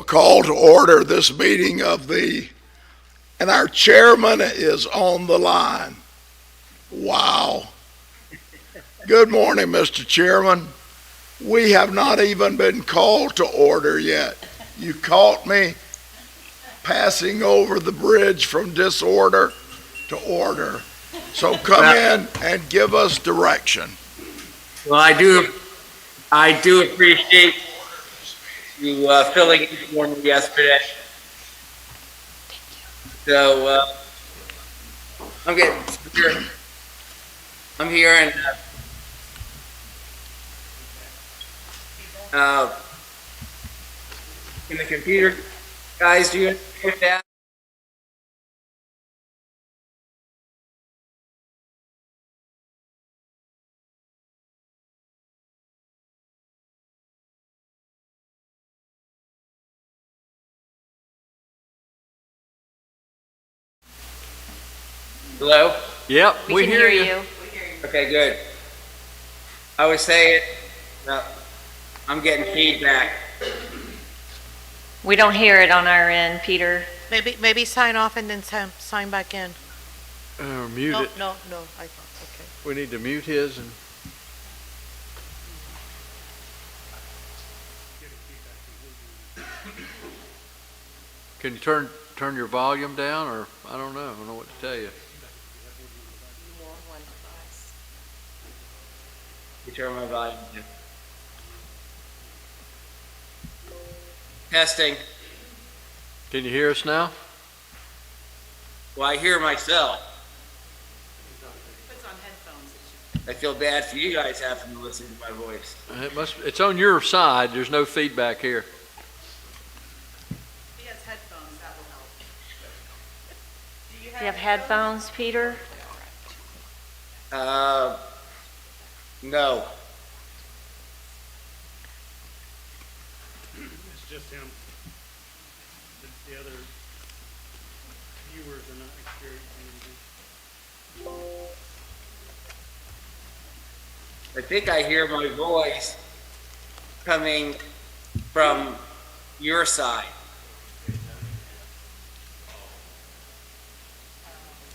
call to order this meeting and our chairman is on the line. Wow. Good morning, Mr. Chairman. We have not even been called to order yet. You caught me passing over the bridge from disorder to order. So come in and give us direction. Well, I do appreciate you filling in for me yesterday. So I'm here and in the computer, guys, do you with that? Hello? Yep, we can hear you. Okay, good. I was saying, I'm getting feedback. We don't hear it on our end, Peter. Maybe sign off and then sign back in. Mute No, it. no, I thought, okay. We need to mute his and. Can you turn your volume down, or I don't know what to tell you. You turn my volume down. Testing. Can you hear us now? Well, I hear myself. I feel bad for you guys having to listen to my voice. It's on your side. There's no feedback here. He has headphones, that will help. Do you have headphones, Peter? No. It's just him. The other viewers are not experiencing anything. I think I hear my voice coming from your side.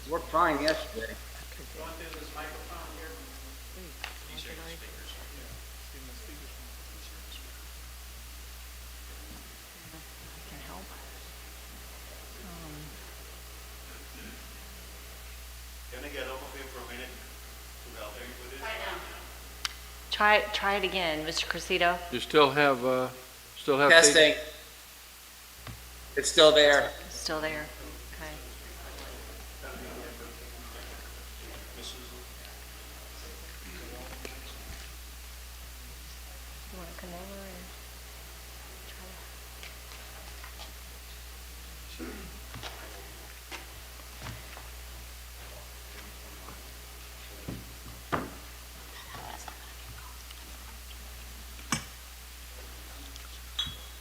Worked fine yesterday. Can help. Can I get off of him for a minute? Without everybody? Try it again, Mr. Cressito. You still have Testing. It's still there. Still there. Okay. You want to come over and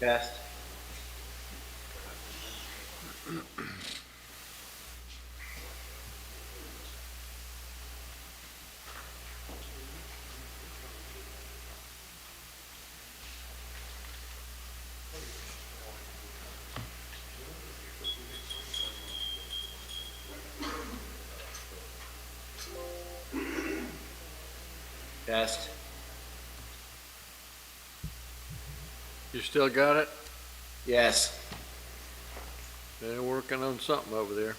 Test. Test. You still got it? Yes. They're working on something over there.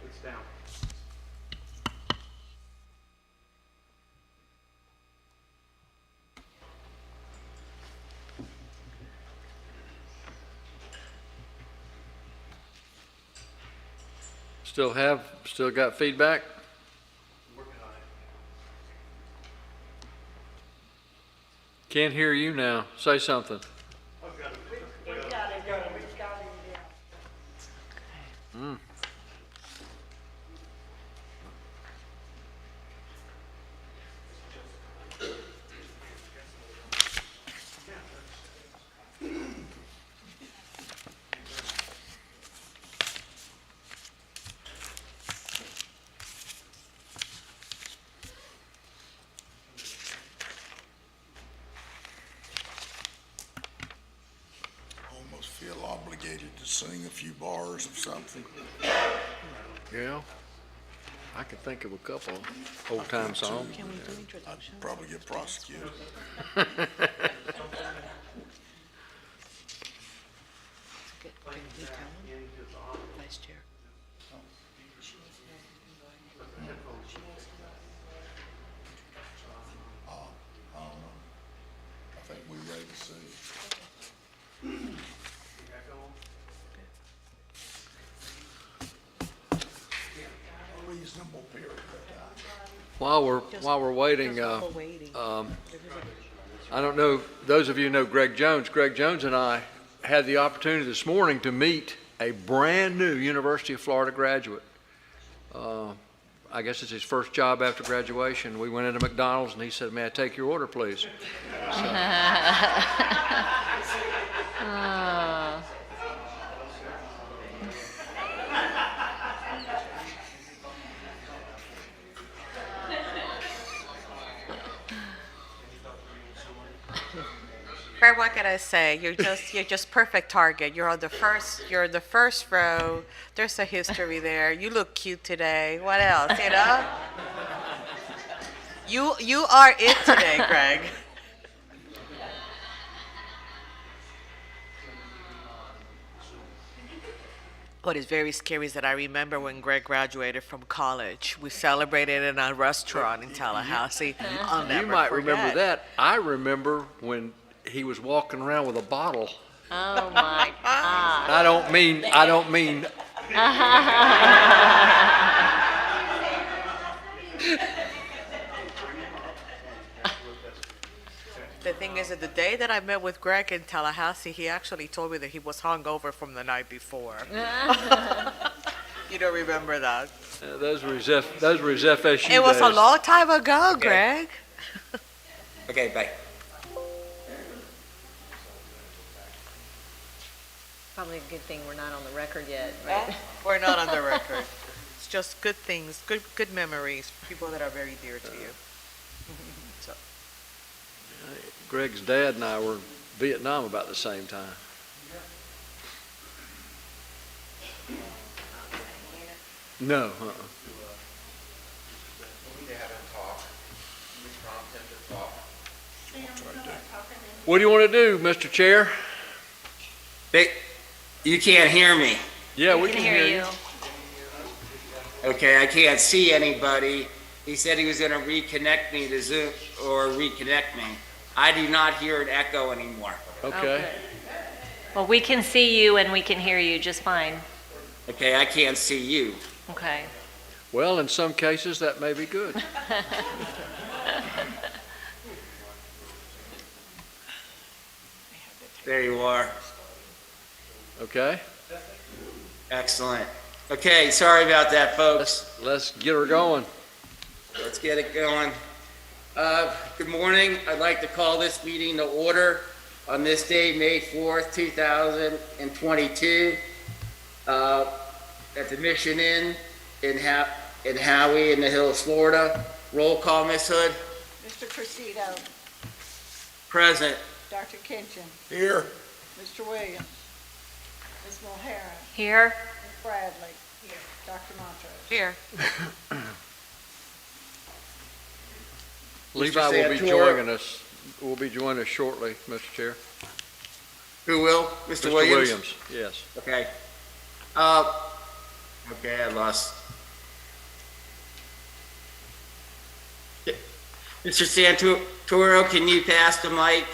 It's down. Still got feedback? Can't hear you now. Say something. Mm. obligated to sing a few bars of something. Yeah. I could think of a couple old-time songs. Can we do introductions? I'd probably get prosecuted. Can we tell him? Vice Chair. I don't know. I think we ready to see. Reasonable period of time. While we're waiting, Just while we're waiting. I don't know, those of you who know Greg Jones. Greg Jones and I had the opportunity this morning to meet a brand-new University of Florida graduate. I guess it's his first job after graduation. We went into McDonald's and he said, "May I take your order, please?" Fred, what can I say? You're just perfect target. You're the first row. There's a history there. You look cute today. What else, you know? You are it today, Greg. What is very scary is that I remember when Greg graduated from college. We celebrated in a restaurant in Tallahassee. I'll never You might remember forget. that. I remember when he was walking around with a bottle. Oh, my God. I don't mean, The thing is that the day that I met with Greg in Tallahassee, he actually told me that he was hungover from the night before. You don't remember that? those were his FSU It was a days. long time ago, Greg. Okay, bye. Probably a good thing we're not on the record yet, right? We're not on the record. It's just good things, good memories, people that are very dear to you. So, Greg's dad and I were in Vietnam about the same time. No, What do you want to do, Mr. Chair? You can't hear me. Yeah, we Can hear you. Okay, I can't see anybody. He said he was gonna reconnect me to Zoom or reconnect me. I do not hear an echo anymore. Okay. Well, we can see you and we can hear you just fine. Okay, I can't see you. Okay. Well, in some cases, that may be good. There you are. Okay? Excellent. Okay, sorry about that, folks. Let's get her going. Let's get it going. Good morning. I'd like to call this meeting to order on this day, May 4th, 2022, at the Mission Inn in Howey in the Hills, Florida. Roll call, Ms. Hood. Mr. Cressida, Present. Dr. Kitchen, Here, Mr. Williams, Ms. Mulhara, Here? Ms. Bradley, Dr. Montrose. here. Levi will be Santora. joining us, will be joining us shortly, Mr. Chair. Who will? Mr. Mr. Williams? Williams, yes. Okay. Okay, I lost. Mr. Santoro, can you pass the mic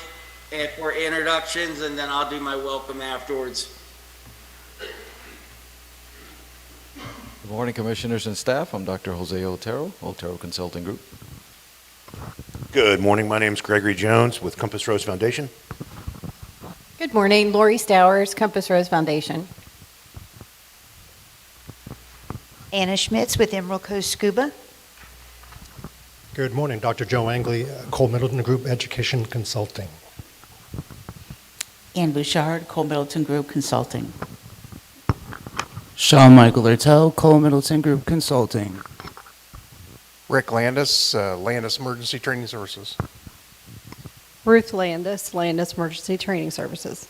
and for introductions, and then I'll do my welcome afterwards. Good morning, Commissioners and staff. I'm Dr. Jose Otero, Otero Consulting Group. Good morning. My name is Gregory Jones with Compass Rose Foundation. Good morning, Lori Stowers, Compass Rose Foundation. Anna Schmitz with Emerald Coast Scuba. Good morning, Dr. Joe Angley, Cole Middleton Group Education Consulting. Ann Bouchard, Cole Middleton Group Consulting. Sean Michael Ertel, Cole Middleton Group Consulting. Rick Landis, Landis Emergency Training Services. Ruth Landis, Landis Emergency Training Services.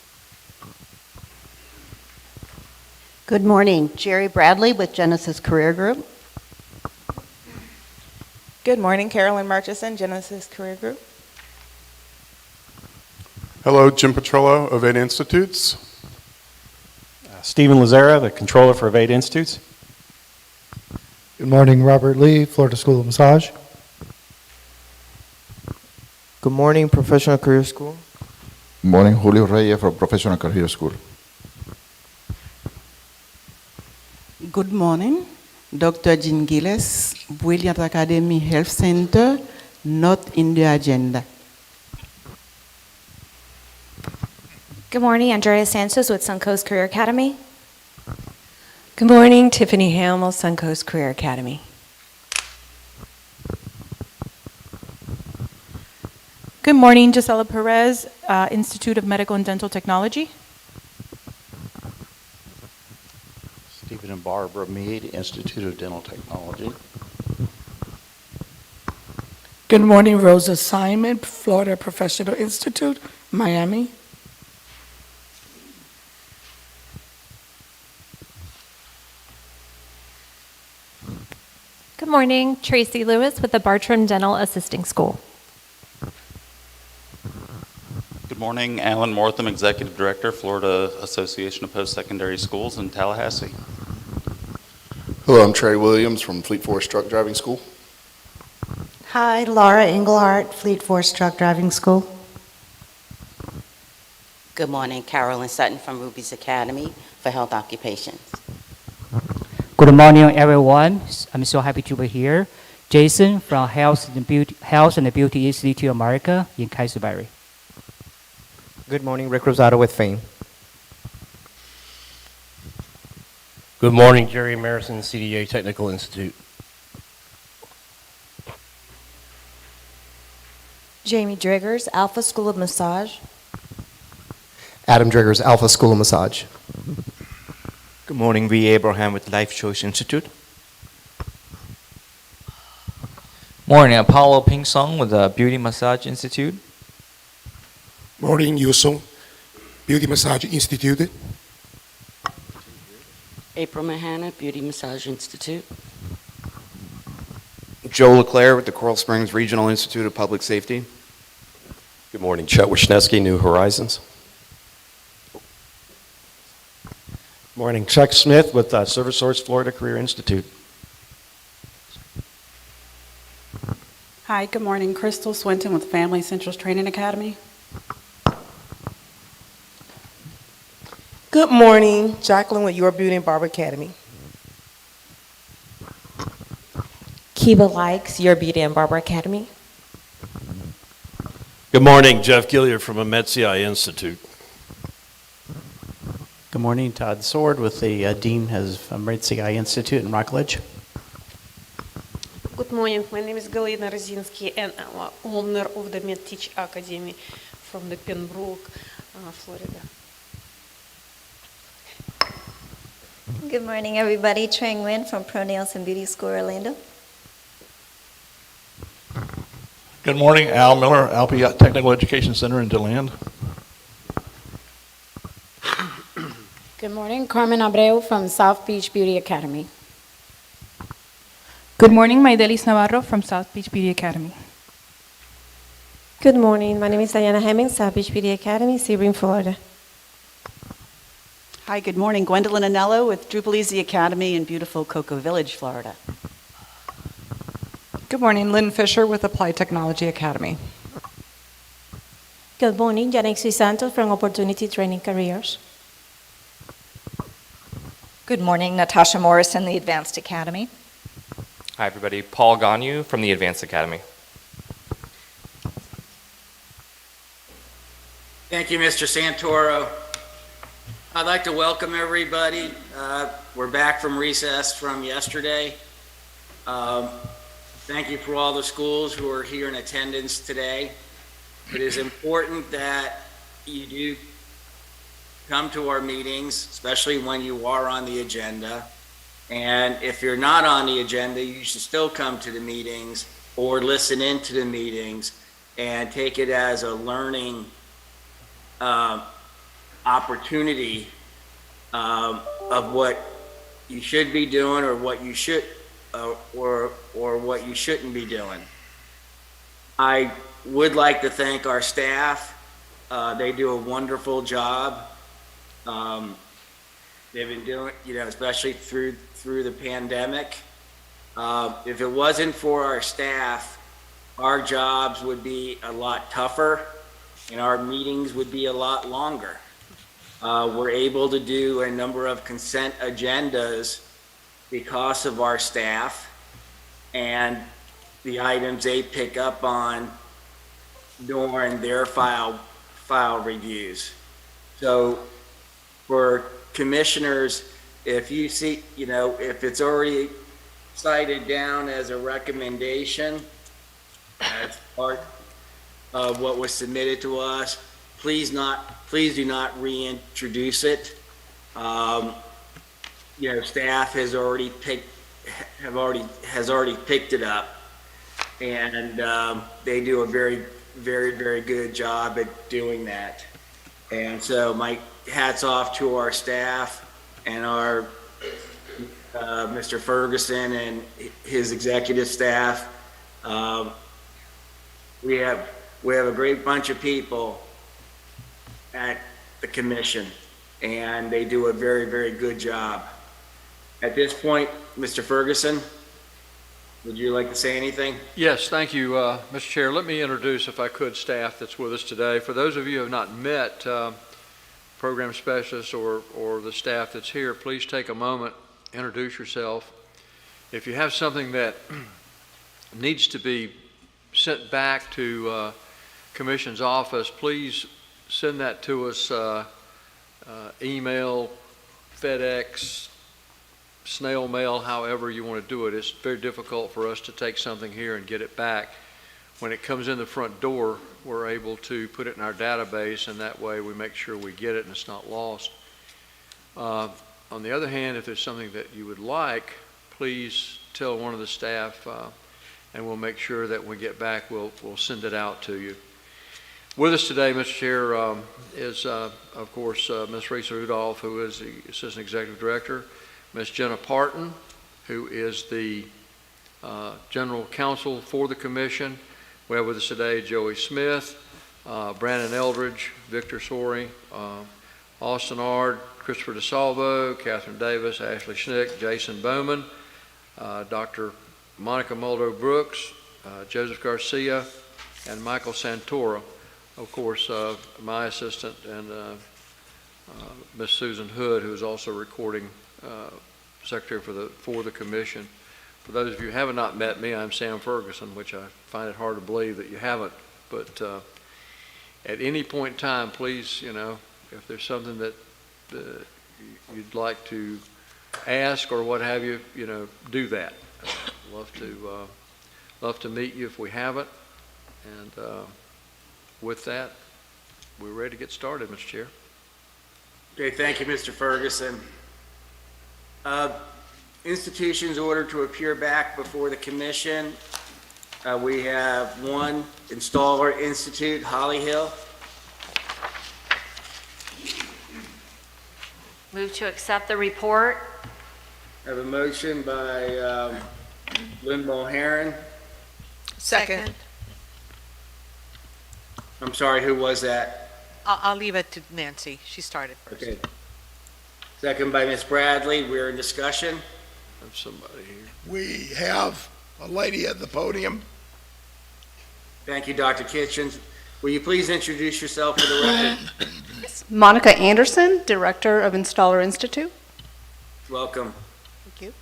Good morning. Jerry Bradley with Genesis Career Group. Good morning, Carolyn Murchison, Genesis Career Group. Hello, Jim Petrillo of 8 Institutes. Stephen Lazara, the controller for 8 Institutes. Good morning, Robert Lee, Florida School of Massage. Good morning, Professional Career School. Good morning, Julio Reyes from Professional Career School. Good morning, Dr. Jean Gilles, Brilliant Academy Health Center, not in the agenda. Good morning, Andrea Sanchez with Suncoast Career Academy. Good morning, Tiffany Hamill, Suncoast Career Academy. Good morning, Gisela Perez, Institute of Medical and Dental Technology. Stephen and Barbara Mead, Institute of Dental Technology. Good morning, Rosa Simon, Florida Professional Institute, Miami. Good morning, Tracy Lewis with the Bartram Dental Assisting School. Good morning, Alan Mortham, Executive Director, Florida Association of Post-Secondary Schools in Tallahassee. Hello, I'm Trey Williams from Fleet Force Truck Driving School. Hi, Laura Engelhardt, Fleet Force Truck Driving School. Good morning, Carolyn Sutton from Ruby's Academy for Health Occupations. Good morning, everyone. I'm so happy to be here. Jason from Health and Beauty Institute of America in Kaiserberry. Good morning, Rick Rosado with Fame. Good morning, Jerry Marison, CDA Technical Institute. Jamie Driggers, Alpha School of Massage. Adam Driggers, Alpha School of Massage. Good morning, V. Abraham with Life Choice Institute. Morning, Apollo Ping Song with the Beauty Massage Institute. Morning, Yusung, Beauty Massage Institute. April Mahana, Beauty Massage Institute. Joe LeClaire with the Coral Springs Regional Institute of Public Safety. Good morning, Chet Wisniewski, New Horizons. Morning, Chuck Smith with Service Source Florida Career Institute. Hi, good morning. Crystal Swinton with Family Centrals Training Academy. Good morning, Jacqueline with Your Beauty and Barber Academy. Kiba Likes, Your Beauty and Barber Academy. Good morning, Jeff Gilliard from Met CIE Institute. Good morning, Todd Sword with the Dean of Med CIE Institute in Rockledge. Good morning, my name is Galina Rosinski and I'm owner of the MedTeach Academy from the Pembroke, Florida. Good morning, everybody. Trang Nguyen from Pro Nails and Beauty School, Orlando. Good morning, Al Miller, Alpi Technical Education Center in DeLand. Good morning, Carmen Abreu from South Beach Beauty Academy. Good morning, Maidelis Navarro from South Beach Beauty Academy. Good morning, my name is Diana Hemmings, South Beach Beauty Academy, Sebring, Florida. Hi, good morning. Gwendolyn Anello with Drupal Easy Academy in beautiful Cocoa Village, Florida. Good morning, Lynn Fisher with Applied Technology Academy. Good morning, Janexi Santos from Opportunity Training Careers. Good morning, Natasha Morrison, the Advanced Academy. Hi, everybody. Paul Ganyu from the Advanced Academy. Thank you, Mr. Santoro. I'd like to welcome everybody. We're back from recess from yesterday. Thank you for all the schools who are here in attendance today. It is important that you do come to our meetings, especially when you are on the agenda. And if you're not on the agenda, you should still come to the meetings or listen into the meetings and take it as a learning opportunity of what you should be doing or what you should, or what you shouldn't be doing. I would like to thank our staff. They do a wonderful job. They've been doing, especially through the pandemic. If it wasn't for our staff, our jobs would be a lot tougher and our meetings would be a lot longer. We're able to do a number of consent agendas because of our staff and the items they pick up on during their file reviews. So for commissioners, if you see, if it's already cited down as a recommendation as part of what was submitted to us, please do not reintroduce it. Staff has already picked it up, and they do a very, very, very good job at doing that. And so my hats off to our staff and our Mr. Ferguson and his executive staff. We have a great bunch of people at the commission, and they do a very, very good job. At this point, Mr. Ferguson, would you like to say anything? Yes, thank you, Mr. Chair. Let me introduce, if I could, staff that's with us today. For those of you who have not met program specialists or the staff that's here, please take a moment, introduce yourself. If you have something that needs to be sent back to Commission's office, please send that to us, email, FedEx, snail mail, however you want to do it. It's very difficult for us to take something here and get it back. When it comes in the front door, we're able to put it in our database, and that way we make sure we get it and it's not lost. On the other hand, if there's something that you would like, please tell one of the staff, and we'll make sure that when we get back, we'll send it out to you. With us today, Mr. Chair, is, of course, Ms. Risa Rudolph, who is the Assistant Executive Director, Ms. Jenna Parton, who is the General Counsel for the Commission. We have with us today Joey Smith, Brandon Eldridge, Victor Sorey, Austin Ard, Christopher DeSalvo, Catherine Davis, Ashley Schnick, Jason Bowman, Dr. Monica Muldo Brooks, Joseph Garcia, and Michael Santora. Of course, my assistant, and Ms. Susan Hood, who is also recording secretary for the commission. For those of you who have not met me, I'm Sam Ferguson, which I find it hard to believe that you haven't. But at any point in time, please, if there's something that you'd like to ask or what have you, do that. Love to meet you if we haven't. And with that, we're ready to get started, Mr. Chair. Okay, thank you, Mr. Ferguson. Institutions ordered to appear back before the commission. We have one Installer Institute, Holly Hill. Move to accept the report. I have a motion by Lynn Mulheron. Second. I'm sorry, who was that? I'll leave it to Nancy. She started first. Okay. Second by Ms. Bradley. We're in discussion. Have somebody here. We have a lady at the podium. Thank you, Dr. Kitchens. Will you please introduce yourself for the record? Monica Anderson, Director of Installer Institute. Welcome. Thank you.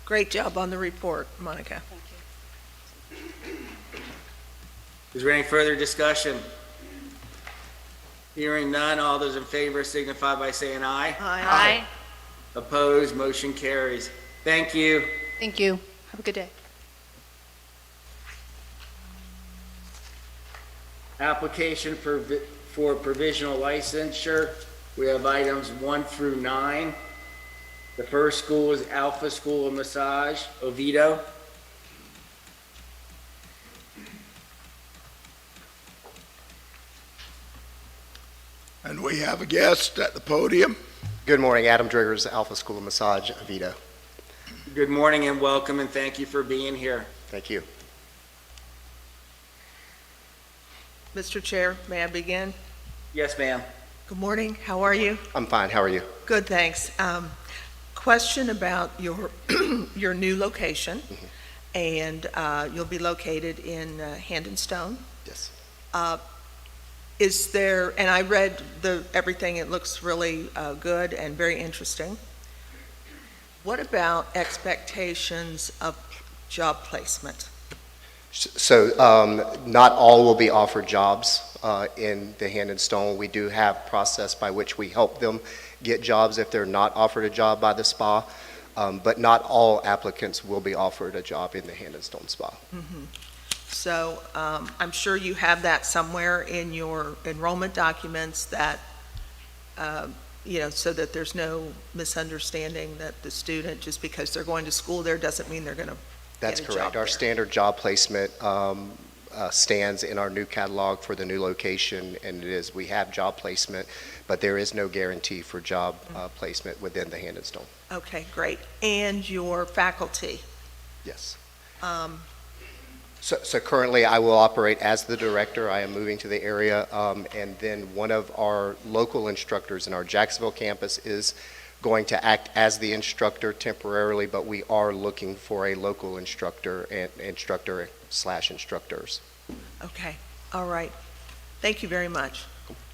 Great job on the report, Monica. Thank you. Is there any further discussion? Hearing none, all those in favor signify by saying aye. Aye. Opposed, motion carries. Thank you. Thank you. Have a good day. Application for provisional licensure. We have items 1 through 9. The first school is Alpha School of Massage, Oviedo. And we have a guest at the podium. Good morning, Adam Driggers, Alpha School of Massage, Avita. Good morning and welcome, and thank you for being here. Thank you. Mr. Chair, may I begin? Yes, ma'am. Good morning, how are you? I'm fine. How are you? Good, thanks. Question about your, your new location, and you'll be located in Hand and Stone. Yes. Is there, and I read everything, it looks really good and very interesting. What about expectations of job placement? So not all will be offered jobs in the Hand and Stone. We do have process by which we help them get jobs if they're not offered a job by the spa, but not all applicants will be offered a job in the Hand and Stone spa. Mm-hmm. So I'm sure you have that somewhere in your enrollment documents that, you know, so that there's no misunderstanding that the student, just because they're going to school there, doesn't mean they're going to That's get a correct. job Our there. standard job placement stands in our new catalog for the new location, and it is, we have job placement, but there is no guarantee for job placement within the Hand and Stone. Okay, great. And your faculty? Yes. So currently I will operate as the director. I am moving to the area, and then one of our local instructors in our Jacksonville campus is going to act as the instructor temporarily, but we are looking for a local instructor and instructor/instructors. Okay, all right. Thank you very much.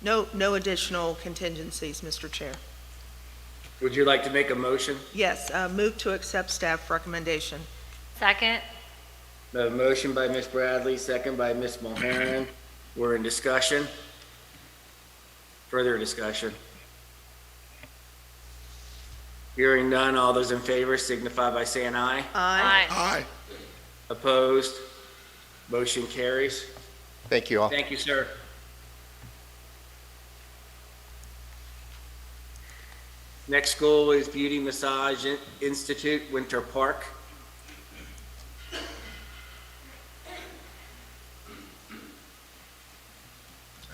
No additional contingencies, Mr. Chair. Would you like to make a motion? Yes, move to accept staff recommendation. Second. A motion by Ms. Bradley, second by Ms. Mulheron. We're in discussion. Further discussion. Hearing none, all those in favor signify by saying aye. Aye. Aye. Opposed? Motion carries. Thank you all. Thank you, sir. Next school is Beauty Massage Institute, Winter Park.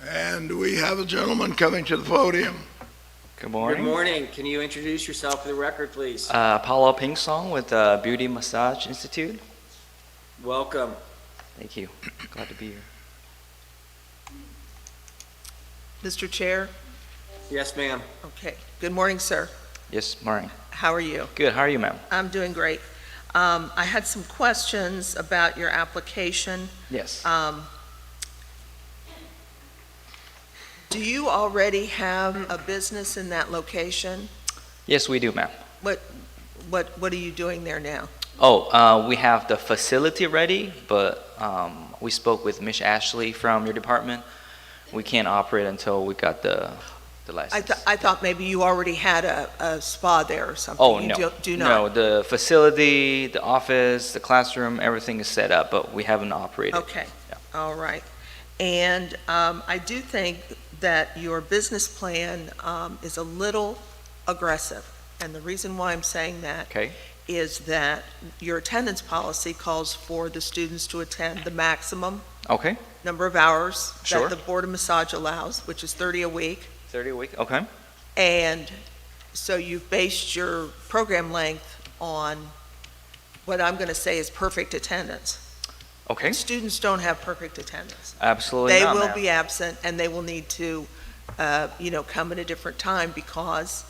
And we have a gentleman coming to the podium. Good morning. Good morning. Can you introduce yourself for the record, please? Paulo Pingsong with Beauty Massage Institute. Welcome. Thank you. Glad to be here. Mr. Chair? Yes, ma'am. Okay. Good morning, sir. Yes, morning. How are you? Good. How are you, ma'am? I'm doing great. I had some questions about your application. Yes. Do you already have a business in that location? Yes, we do, ma'am. What are you doing there now? Oh, we have the facility ready, but we spoke with Miss Ashley from your department. We can't operate until we got the license. I thought maybe you already had a spa there or something. Oh, You no. do not? No, the facility, the office, the classroom, everything is set up, but we haven't operated. Okay, all right. And I do think that your business plan is a little aggressive. And the reason why I'm saying that is that your attendance policy calls for the students to attend the maximum Okay. number of hours Sure. that the Board of Massage allows, which is 30 a week. 30 a week, okay. And so you've based your program length on what I'm going to say is perfect attendance. Okay. Students don't have perfect attendance. Absolutely They not, will ma'am. be absent, and they will need to, come at a different time, because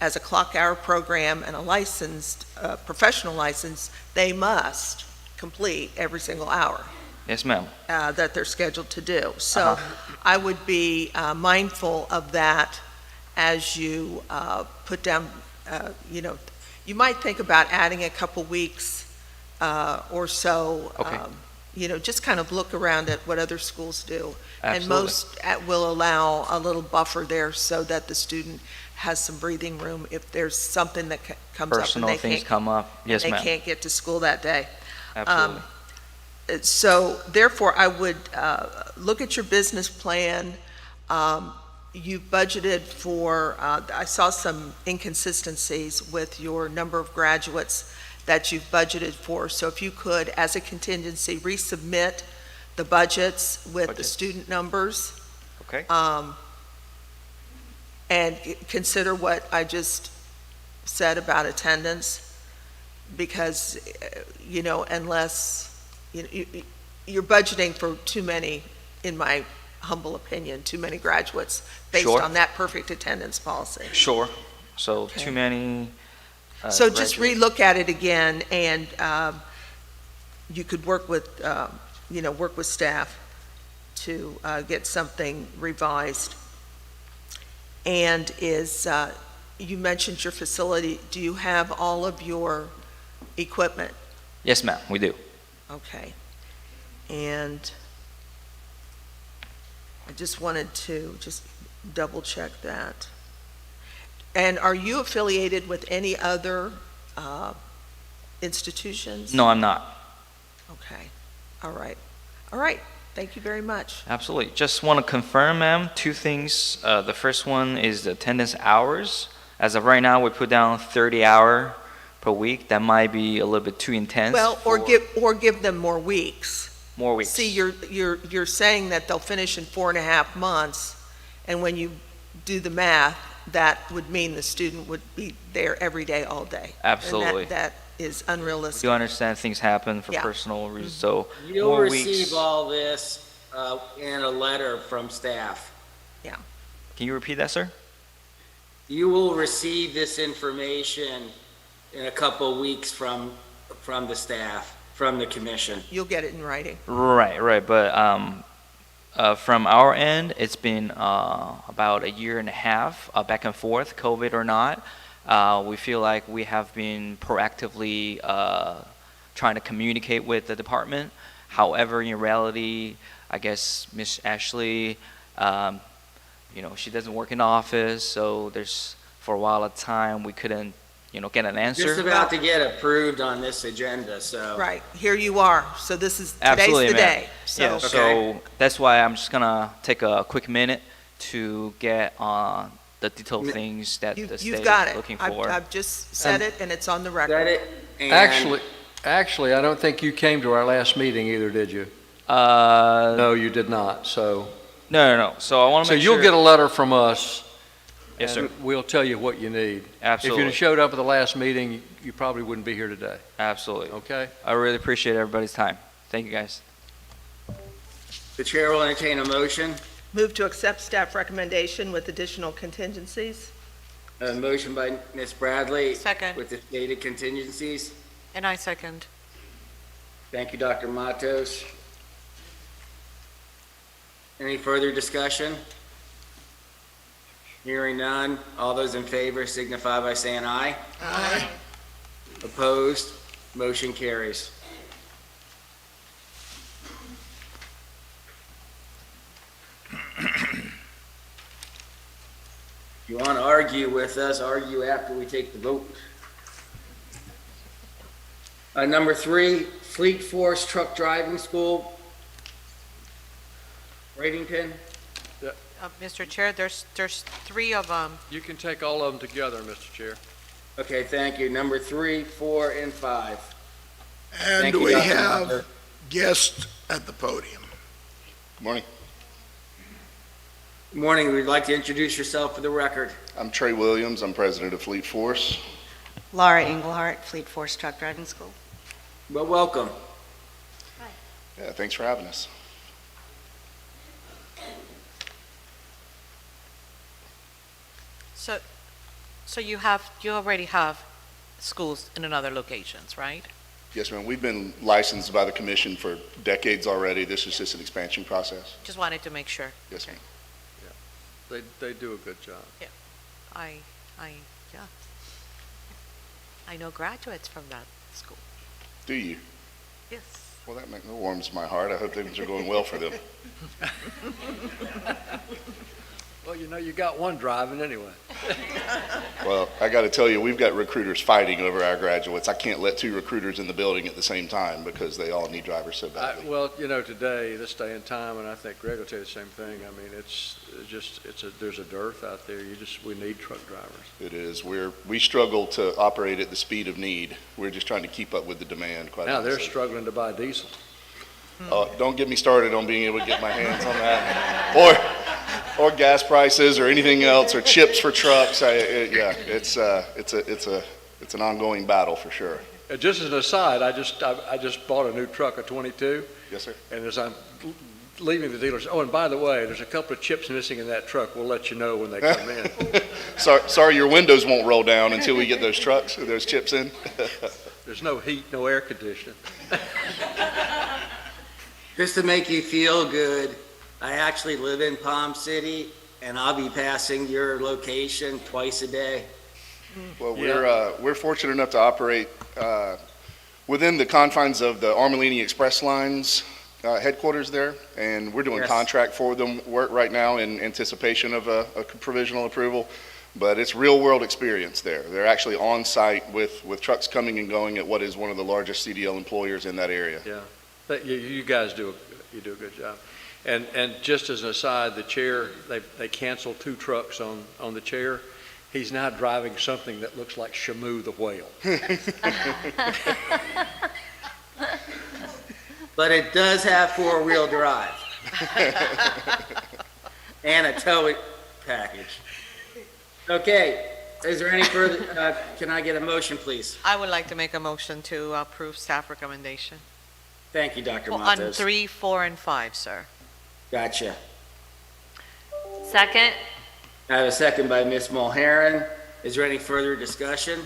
as a clock hour program and a licensed, professional license, they must complete every single hour Yes, ma'am. that they're scheduled to do. So I would be mindful of that as you put down, you might think about adding a couple weeks or so. Just kind of look around at what other schools do. And Absolutely. most will allow a little buffer there so that the student has some breathing room if there's something that comes up and Personal they things can't, come up. Yes, they ma'am. can't get to school that day. Absolutely. So therefore, I would look at your business plan. You've budgeted for, I saw some inconsistencies with your number of graduates that you've budgeted for. So if you could, as a contingency, resubmit the budgets with the student numbers. Okay. and consider what I just said about attendance, because, unless, you're budgeting for too many, in my humble opinion, too many graduates based Sure. on that perfect attendance policy. Sure. So Okay. too many. So just graduates. relook at it again, and you could work with, work with staff to get something revised. And you mentioned your facility. Do you have all of your equipment? Yes, ma'am, we do. Okay. And I just wanted to just double check that. And are you affiliated with any other institutions? No, I'm not. Okay. All right. All right. Thank you very much. Absolutely. Just want to confirm, ma'am, two things. The first one is the attendance hours. As of right now, we put down 30 hour per week. That might be a little bit too intense. Well, or give them more weeks. More weeks. See, you're saying that they'll finish in 4.5 months, and when you do the math, that would mean the student would be there every day, all day. Absolutely. And that is unrealistic. We do understand things happen for Yeah. personal reasons, so You'll more receive weeks. all this in a letter from staff. Yeah. Can you repeat that, sir? You will receive this information in a couple of weeks from the staff, from the commission. You'll get it in writing. Right. But from our end, it's been about a year and a half back and forth, COVID or not. We feel like we have been proactively trying to communicate with the department. However, in reality, I guess Miss Ashley, she doesn't work in the office, so there's for a while of time we couldn't, get an answer. Just about to get approved on this agenda, so. Right. Here you are. So today's Absolutely, the ma'am. day. Yeah, So, so that's why I'm just gonna take a quick minute to get on the detailed things that the state you've got is it. looking for. I've just said it, and it's on the record. Said it, and Actually, I don't think you came to our last meeting either, did you? No, No, you did not, so. no. So I want to So make sure. you'll get a letter from us. Yes, sir. and we'll tell you what you need. Absolutely. If you'd have showed up at the last meeting, you probably wouldn't be here today, Absolutely. okay? I really appreciate everybody's time. Thank you, guys. the chair will entertain a motion. Move to accept staff recommendation with additional contingencies. A motion by Ms. Bradley. Second. With the stated contingencies. And I second. Thank you, Dr. Matos. Any further discussion? Hearing none. All those in favor signify by saying aye. Aye. Opposed? Motion carries. If you want to argue with us, argue after we take the vote. Number 3, Fleet Force Truck Driving School. Bradenton. Mr. Chair, there's 3 of them. You can take all of them together, Mr. Chair. Okay, thank you. Number 3, 4, and 5. And Thank you, we Dr. have Walker. guests at the podium. Good morning. Good morning. We'd like to introduce yourself for the record. I'm Trey Williams. I'm president of Fleet Force. Laura Englehart, Fleet Force Truck Driving School. Well, welcome. Yeah, thanks for having us. So you already have schools in other locations, right? Yes, ma'am. We've been licensed by the commission for decades already. This is just an expansion process. Just wanted to make sure. Yes, ma'am. They do a good job. Yeah. I know graduates from that school. Do you? Yes. Well, that warms my heart. I hope things are going well for them. Well, you got one driving anyway. Well, I got to tell you, we've got recruiters fighting over our graduates. I can't let 2 recruiters in the building at the same time because they all need drivers so badly. Well, today, this day and time, and I think Greg will tell you the same thing. I mean, there's a dearth out there. We need truck drivers. It is. We struggle to operate at the speed of need. We're just trying to keep up with the demand, quite Now honestly. they're struggling to buy diesel. Don't get me started on being able to get my hands on that. or gas prices or anything else, or chips for trucks. It's an ongoing battle for sure. Just as an aside, I just bought a new truck, a 22. Yes, sir. And as I'm leaving the dealer's, oh, and by the way, there's a couple of chips missing in that truck. We'll let you know when they come in. Sorry, your windows won't roll down until we get those trucks, or those chips in. There's no heat, no air conditioning. Just to make you feel good, I actually live in Palm City, and I'll be passing your location twice a day. Well, we're fortunate enough to operate within the confines of the Armalini Express Lines headquarters there, and we're doing Yes. contract for them work right now in anticipation of a provisional approval. But it's real world experience there. They're actually on site with trucks coming and going at what is one of the largest CDL employers in that area. Yeah, but you guys do a good job. And just as an aside, the chair, they canceled 2 trucks on the chair. He's now driving something that looks like Shamu the whale. But it does have 4-wheel drive. And a tow package. Okay, is there any further, can I get a motion, please? I would like to make a motion to approve staff recommendation. Thank you, Dr. On Matos. 3, 4, and 5, sir. Gotcha. Second? I have a second by Ms. Mulheron. Is there any further discussion?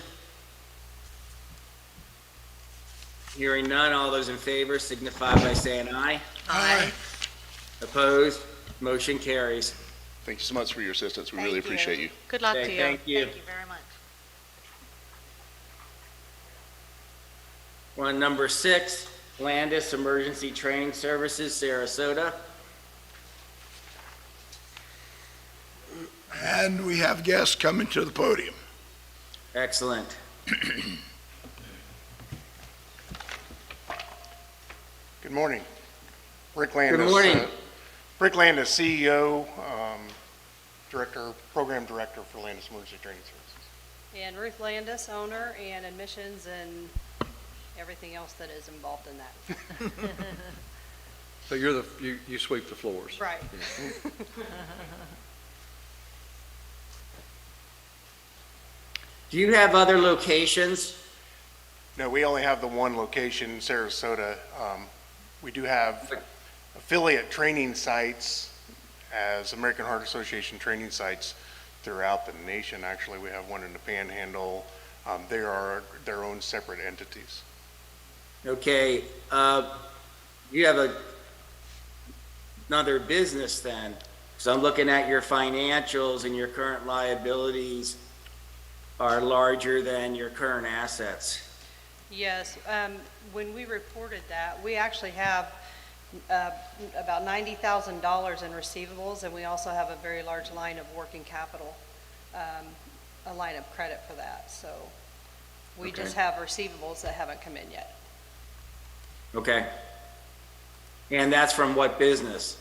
Hearing none, all those in favor signify by saying aye. Aye. Opposed? Motion carries. Thank you so much for your assistance. We really appreciate you. Good luck Okay, to you. thank you. Thank you very much. We're on number 6, Landis Emergency Training Services, Sarasota. And we have guests coming to the podium. Excellent. Good morning. Rick Landis. Good morning. Rick Landis, CEO, Program Director for Landis Emergency Training Services. And Ruth Landis, owner, and admissions and everything else that is involved in that. So you sweep the floors. Right. Do you have other locations? No, we only have the one location in Sarasota. We do have affiliate training sites as American Heart Association training sites throughout the nation. Actually, we have one in the Panhandle. They are their own separate entities. Okay, you have another business then. So I'm looking at your financials and your current liabilities are larger than your current assets. Yes, when we reported that, we actually have about $90,000 in receivables, and we also have a very large line of working capital, a line of credit for that. So we just have receivables that haven't come in yet. Okay. And that's from what business?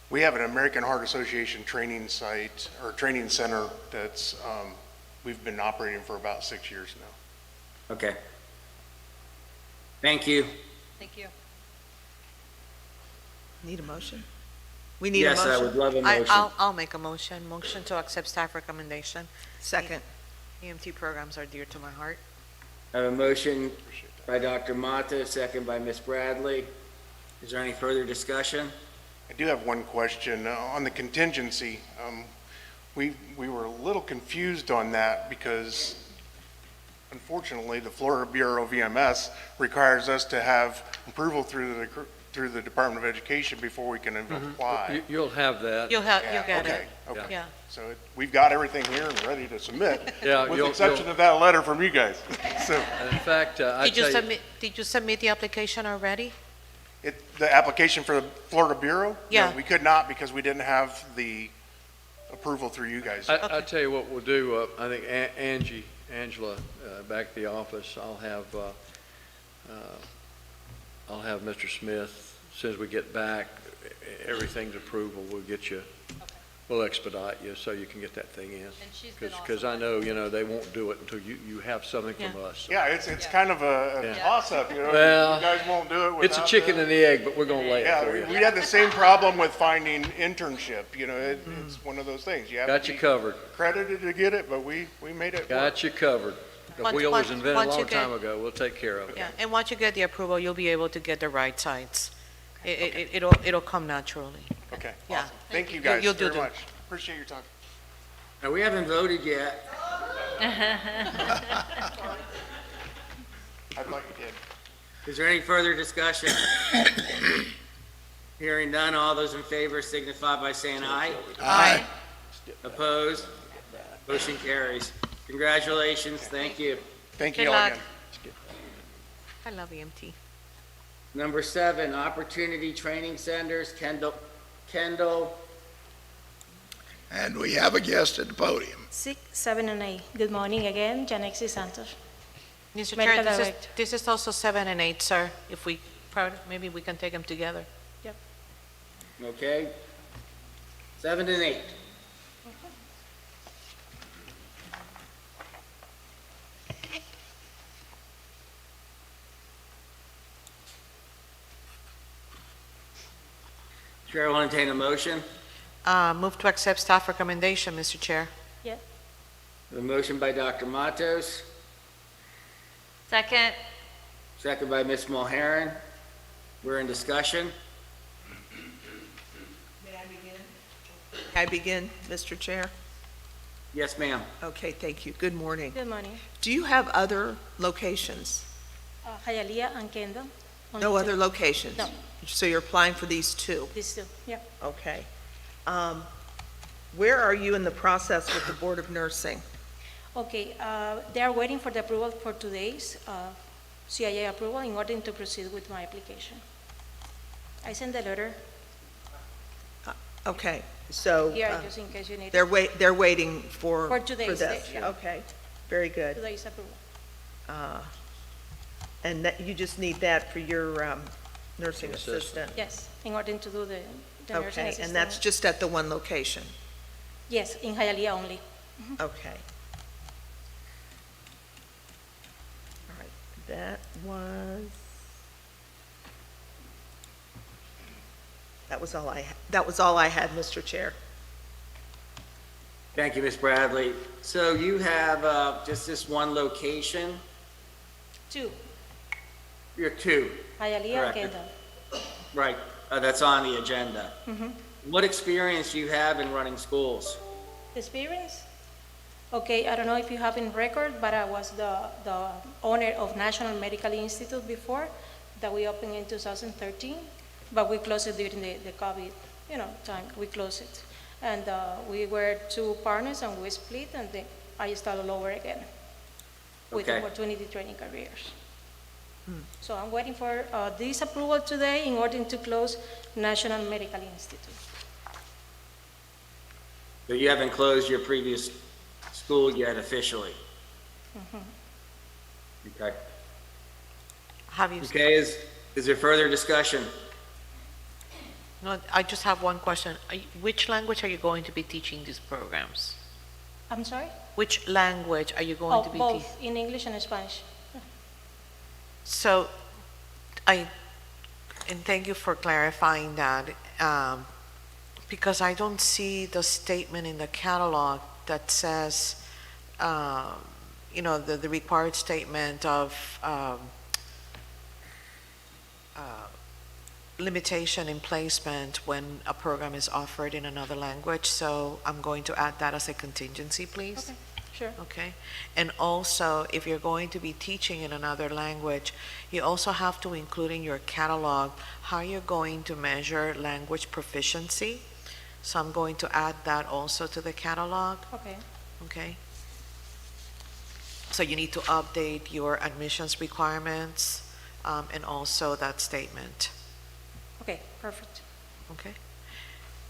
We have an American Heart Association training site or training center that's we've been operating for about 6 years now. Okay. Thank you. Thank you. Need a motion? We need a Yes, motion? I would love a motion. I'll make a motion. Motion to accept staff recommendation. Second. EMT programs are dear to my heart. I have a motion by Dr. Mata, second by Ms. Bradley. Is there any further discussion? I do have one question. On the contingency, we were a little confused on that because unfortunately the Florida Bureau of EMS requires us to have approval through the Department of Education before we can even apply. You'll have that. You'll get it. Okay. Yeah. So we've got everything here and ready to submit, Yeah, with the exception of that letter from you guys. So In fact, Did you submit the application already? the application for the Florida Bureau? Yeah. No, we could not because we didn't have the approval through you guys. I tell you what we'll do, I think Angela, back at the office, I'll have Mr. Smith, as soon as we get back, everything's approval, we'll get you we'll expedite you so you can get that thing in. And she's been Because I know, they won't do it until you have something from us. Yeah, it's kind of a Yeah. toss-up, Well, you guys won't do it without. It's a chicken and the egg, but we're gonna lay it for Yeah, you. we had the same problem with finding internship, it's one of those things. You have Got to you be covered. credited to get it, but we made it work. Got you covered. The wheel was invented a once you long time get- ago. We'll take care of it. Yeah, and once you get the approval, you'll be able to get the right sites. It'll come naturally. Okay, Yeah. awesome. Thank you guys You'll do very the- much. Appreciate your time. Now, we haven't voted yet. I thought you did. Is there any further discussion? Hearing none, all those in favor signify by saying aye. Aye. Opposed? Motion carries. Congratulations, thank you. Thank Good you all luck. again. I love EMT. Number 7, Opportunity Training Centers, Kendall. And we have a guest at the podium. 6, 7, and 8. Good morning again, Janexi Santos. Mr. Medical Chair, Director. this is also 7 and 8, sir. If maybe we can take them together. Okay. 7 and 8. Chair will entertain a motion. Move to accept staff recommendation, Mr. Chair. A motion by Dr. Matos, Second. second by Ms. Mulheren. We're in discussion. May I begin, Mr. Chair? Yes, ma'am. Okay, thank you. Good morning. Good morning. Do you have other locations? Hialeah and Kendall. Only No two. other locations? No. So you're applying for these two? These two, yeah. Okay. Where are you in the process with the Board of Nursing? Okay, they are waiting for the approval for today's CIA approval in order to proceed with my application. I sent the letter Okay, so here, just in case you need they're it. they're waiting for For today's this? date, yeah. Okay, very good. Today's approval. And that, you just need that for your nursing assistant? Yes, in order to do the nursing Okay, assistant. and that's just at the one location? Yes, in Hialeah only. Okay. All right, that was all I had, Mr. Chair. Thank you, Ms. Bradley. So you have just this one location? Two, You're 2, Hialeah and Correct. Kendall. right, that's on the agenda. Mhm. What experience do you have in running schools? Experience? Okay, I don't know if you have in record, but I was the owner of National Medical Institute before, that we opened in 2013, but we closed it during the COVID, time, we closed it. And we were 2 partners and we split, and then I started all over again with Okay. opportunity training careers. So I'm waiting for this approval today in order to close National Medical Institute. So you haven't closed your previous school yet officially? Mhm. Okay. Have you? Okay, is there further discussion? No, I just have one question. Which language are you going to be teaching these programs? I'm sorry? Which language are you going to be teaching? Both, in English and Spanish. So, and thank you for clarifying that, because I don't see the statement in the catalog that says, the required statement of limitation in placement when a program is offered in another language. So I'm going to add that as a contingency, please. Okay, sure. Okay, and also, if you're going to be teaching in another language, you also have to include in your catalog how you're going to measure language proficiency. So I'm going to add that also to the catalog, Okay, okay? So you need to update your admissions requirements, and also that statement, okay, perfect. okay?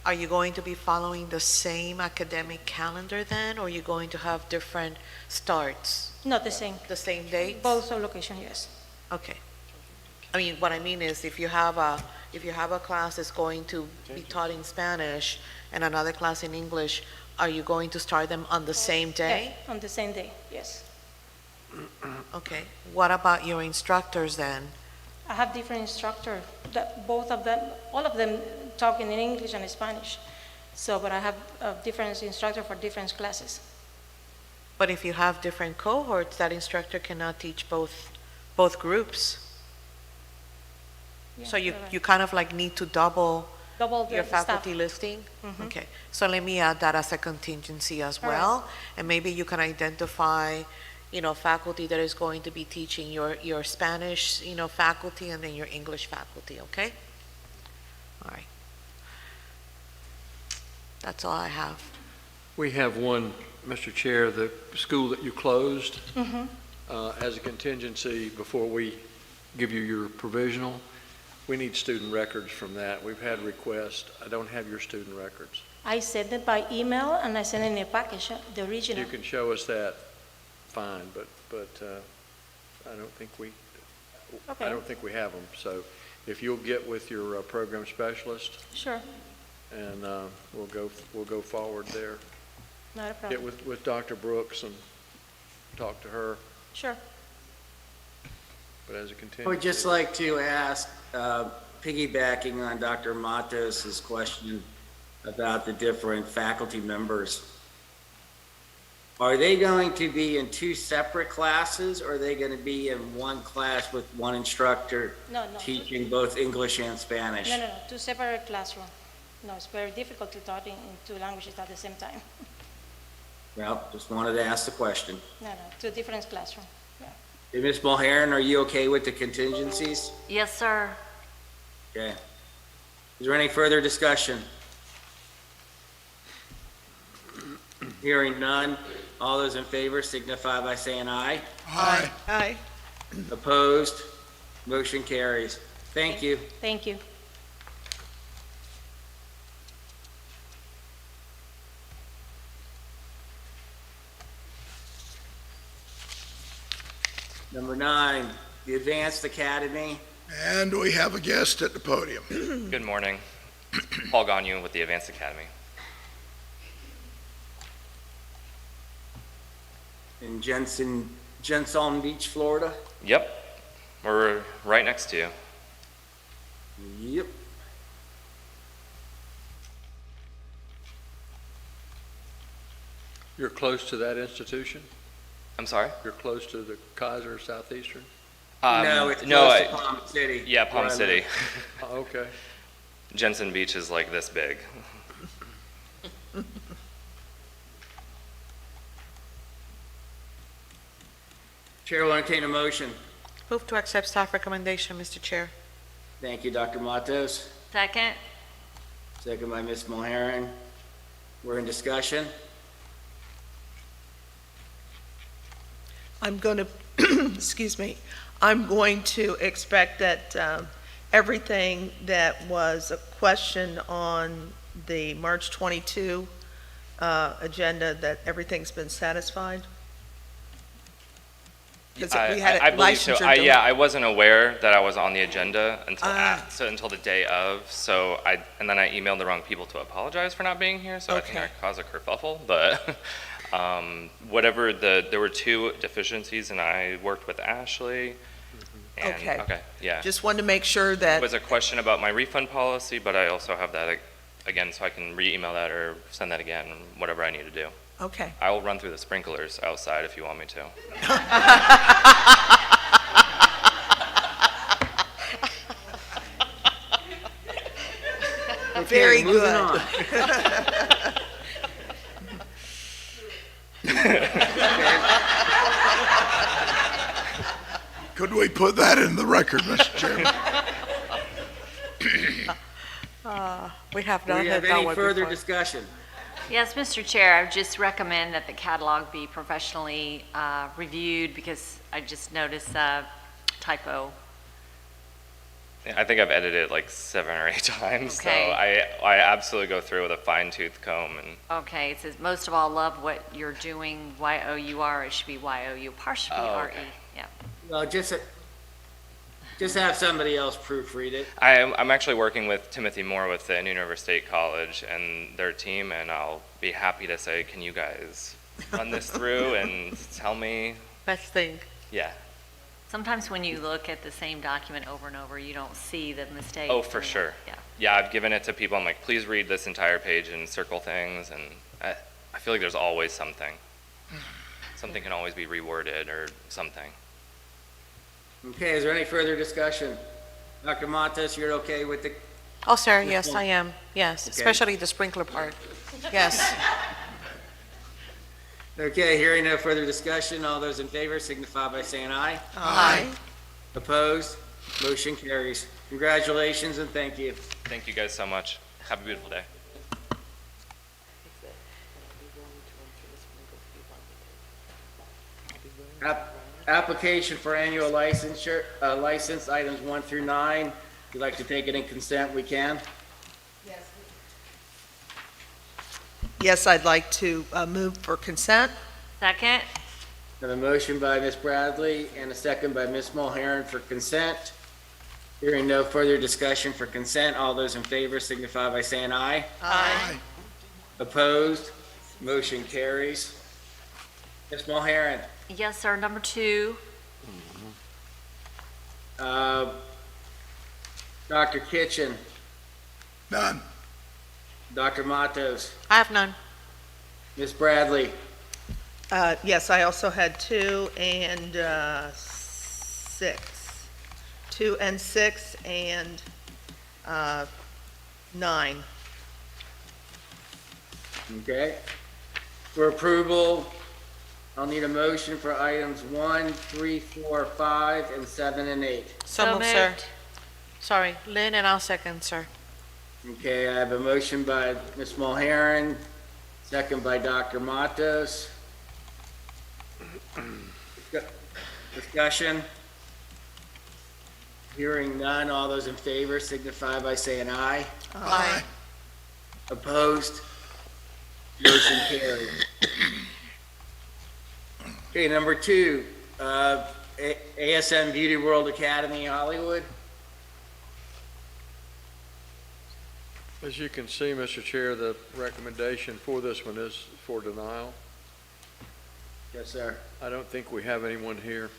Are you going to be following the same academic calendar then, or are you going to have different starts? Not the same. The same dates? Both are location, yes. Okay. I mean, what I mean is if you have a, if you have a class that's going to be taught in Spanish and another class in English, are you going to start them on the same day? Yeah, on the same day, yes. Okay. What about your instructors then? I have different instructors, both of them, all of them talking in English and Spanish. So, but I have a different instructor for different classes. But if you have different cohorts, that instructor cannot teach both groups. Yeah, So you're right. you kind of like need to double Double the your staff. faculty listing? Mhm. Okay, so let me add that as a contingency as All right. well. And maybe you can identify, faculty that is going to be teaching your Spanish, faculty and then your English faculty, okay? All right. That's all I have. We have one, Mr. Chair, the school that you closed Mhm. as a contingency before we give you your provisional. We need student records from that. We've had requests. I don't have your student records. I sent it by email and I sent it in a package, the original. You can show us that, fine, but I don't think we, Okay. I don't think we have them. So if you'll get with your program specialist Sure, and we'll go forward there. not a Get problem. with Dr. Brooks and talk to her, Sure. but as a contingency. I would just like to ask, piggybacking on Dr. Matos's question about the different faculty members, are they going to be in two separate classes, or are they going to be in one class with one instructor No. teaching both English and Spanish? No, two separate classrooms. No, it's very difficult to talk in two languages at the same time. Well, just wanted to ask the question. No, two different classrooms. Hey, Ms. Mulheron, are you okay with the contingencies? Yes, sir. Okay. Is there any further discussion? Hearing none. All those in favor signify by saying aye. Aye. Aye. Opposed? Motion carries. Thank you. Thank you. Number 9, the Advanced Academy. And we have a guest at the podium. Good morning. Paul Gagnon with the Advanced Academy. In Jensen Beach, Florida. Yep, we're right next to you. Yep. You're close to that institution? I'm sorry? You're close to the Kaiser Southeastern? No, it's close to Palm City. Yeah, Palm where I City. live. Oh, okay. Jensen Beach is like this big. Chair will entertain a motion. Move to accept staff recommendation, Mr. Chair. Thank you, Dr. Matos. Second? Second by Ms. Mulheron. We're in discussion. I'm going to, excuse me, I'm going to expect that everything that was a question on the March 22 agenda, that everything's been satisfied? Because we had I a believe so. licensure delay. Yeah, I wasn't aware that I was on the agenda until the day of. And then I emailed the wrong people to apologize for not being here. So I think I caused a kerfuffle. But there were 2 deficiencies, and I worked with Ashley. And, Okay. Yeah. Just wanted to make sure that. It was a question about my refund policy, but I also have that again, so I can re-email that or send that again, whatever I need to do. Okay. I will run through the sprinklers outside if you want me to. Very moving good. on. Could we put that in the record, Mr. Chairman? We have Do not we had have that any one further before. discussion? Yes, Mr. Chair, I would just recommend that the catalog be professionally reviewed because I just noticed a typo. Yeah, I think I've edited it like 7 or 8 times, Okay. so I absolutely go through with a fine-tooth comb. And Okay, it says, most of all, love what you're doing, Y-O-U-R, it should be Y-O-U, apostrophe Oh, R-E, okay. yeah. Well, just, Just have somebody else proofread it. I'm actually working with Timothy Moore with the New River State College and their team, and I'll be happy to say, can you guys run this through and tell me? Let's think. Yeah. Sometimes when you look at the same document over and over, you don't see the mistakes. Oh, for sure. Yeah. Yeah, I've given it to people. I'm like, please read this entire page and circle things. And I feel like there's always something. Something can always be reworded or something. Okay, is there any further discussion? Dr. Matos, you're okay with the, Oh, sir, yes, I am. Yes, Okay. especially the sprinkler part. Yes. okay, hearing no further discussion, all those in favor signify by saying aye. Aye. Opposed? Motion carries. Congratulations and thank you. Thank you guys so much. Have a beautiful day. Application for annual licensure, license items 1 through 9. If you'd like to take it in consent, we can. Yes, I'd like to move for consent. Second? Have a motion by Ms. Bradley and a second by Ms. Mulhern for consent. Hearing no further discussion for consent, all those in favor signify by saying aye. Aye. Opposed? Motion carries. Ms. Mulhern, Yes, sir. Number 2. Dr. Kitchen, None. Dr. Matos, I have none. Ms. Bradley, Yes, I also had 2 and 6. 2 and 6 and 9. okay? For approval, I'll need a motion for items 1, 3, 4, 5, and 7 and 8. So moved, sir. Sorry, Lynn, and I'll second, sir. Okay, I have a motion by Ms. Mulhern, second by Dr. Matos. Discussion? Hearing none, all those in favor signify by saying aye. Aye. Opposed? Motion carried. Okay, number 2, ASM Beauty World Academy Hollywood. As you can see, Mr. Chair, the recommendation for this one is for denial. Yes, sir. I don't think we have anyone here.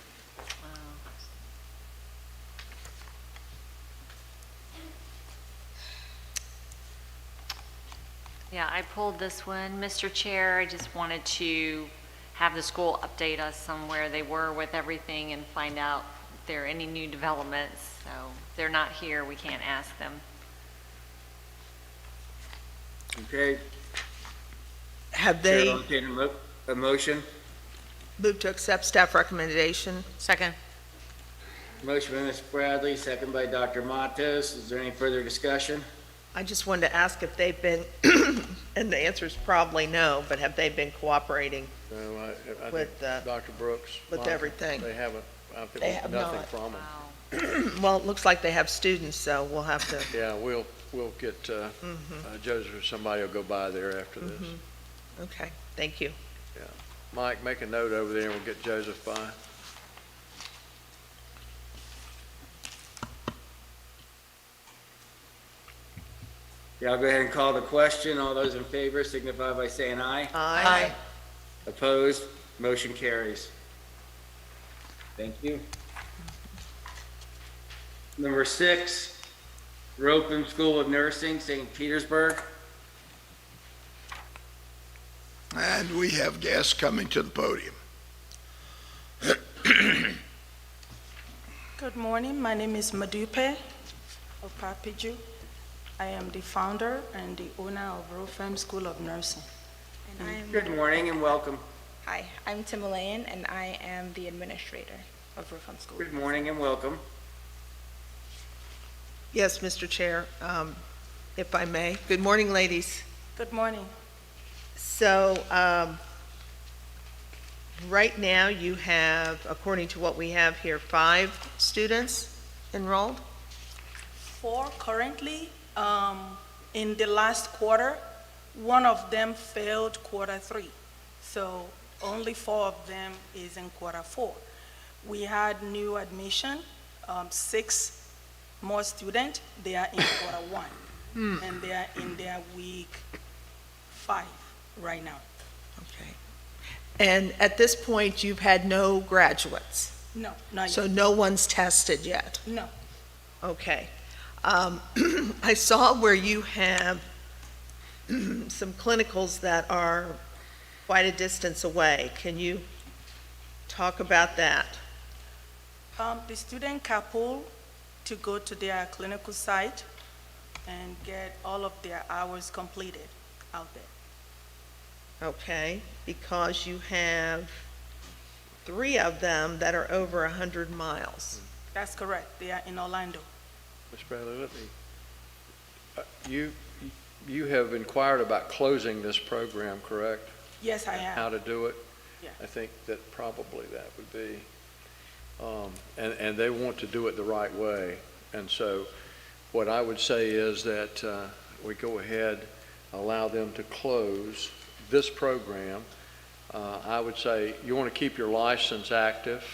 Yeah, I pulled this one. Mr. Chair, I just wanted to have the school update us on where they were with everything and find out if there are any new developments. So if they're not here, we can't ask them. Okay. Have Chair, they I'll entertain a motion? moved to accept staff recommendation? Second. Motion by Ms. Bradley, second by Dr. Matos. Is there any further discussion? I just wanted to ask if they've been, and the answer is probably no, but have they been cooperating So I with, think Dr. Brooks. with Monica, everything? They haven't, I They think have nothing not. from them. Well, it looks like they have students, so we'll have to, Yeah, we'll get, Joseph or somebody will go by there after this. okay, thank you. Mike, make a note over there and we'll get Joseph by. Yeah, I'll go ahead and call the question. All those in favor signify by saying aye. Aye. Opposed? Motion carries. Thank you. Number 6, Ropem School of Nursing, St. Petersburg. And we have guests coming to the podium. Good morning. My name is Madupe Opapiju. I am the founder and the owner of Ropem School of Nursing. And I am Good morning and welcome. Hi, I'm Timalayan, and I am the administrator of Ropem School. Good morning and welcome. Yes, Mr. Chair, if I may. Good morning, ladies. Good morning. So, right now you have, according to what we have here, 5 students enrolled? 4 currently. In the last quarter, one of them failed quarter 3. So only 4 of them is in quarter 4. We had new admission 6 more students. They are in quarter 1, and they are in their week 5 right now. Okay. And at this point, you've had no graduates? No, not yet. So no one's tested yet? No. Okay. I saw where you have some clinicals that are quite a distance away. Can you talk about that? The student carpool to go to their clinical site and get all of their hours completed out there. Okay, because you have 3 of them that are over 100 miles. That's correct. They are in Orlando. Ms. Bradley, let me, you have inquired about closing this program, correct? Yes, I have. How to do it? Yeah. I think that probably that would be, and they want to do it the right way. And so what I would say is that we go ahead, allow them to close this program. I would say you want to keep your license active.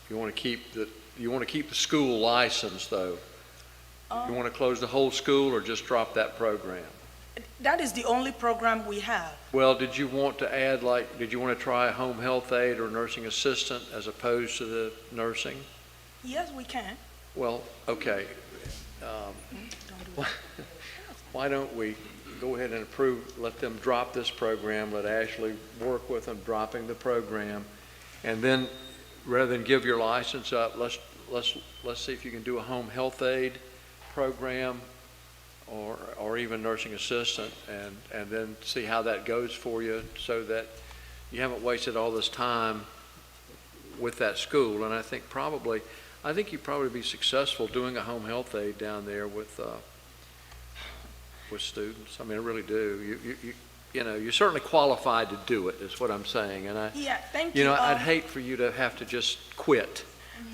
You want to keep the school license, though. You want to close the whole school or just drop that program? That is the only program we have. Well, did you want to add, did you want to try a home health aide or nursing assistant as opposed to the nursing? Yes, we can. Well, okay. Why don't we go ahead and approve, let them drop this program, let Ashley work with them dropping the program, and then rather than give your license up, let's see if you can do a home health aide program or even nursing assistant, and then see how that goes for you so that you haven't wasted all this time with that school. And I think you'd probably be successful doing a home health aide down there with students. I mean, I really do. You're certainly qualified to do it, is what I'm saying. And Yeah, thank you. I'd hate for you to have to just quit.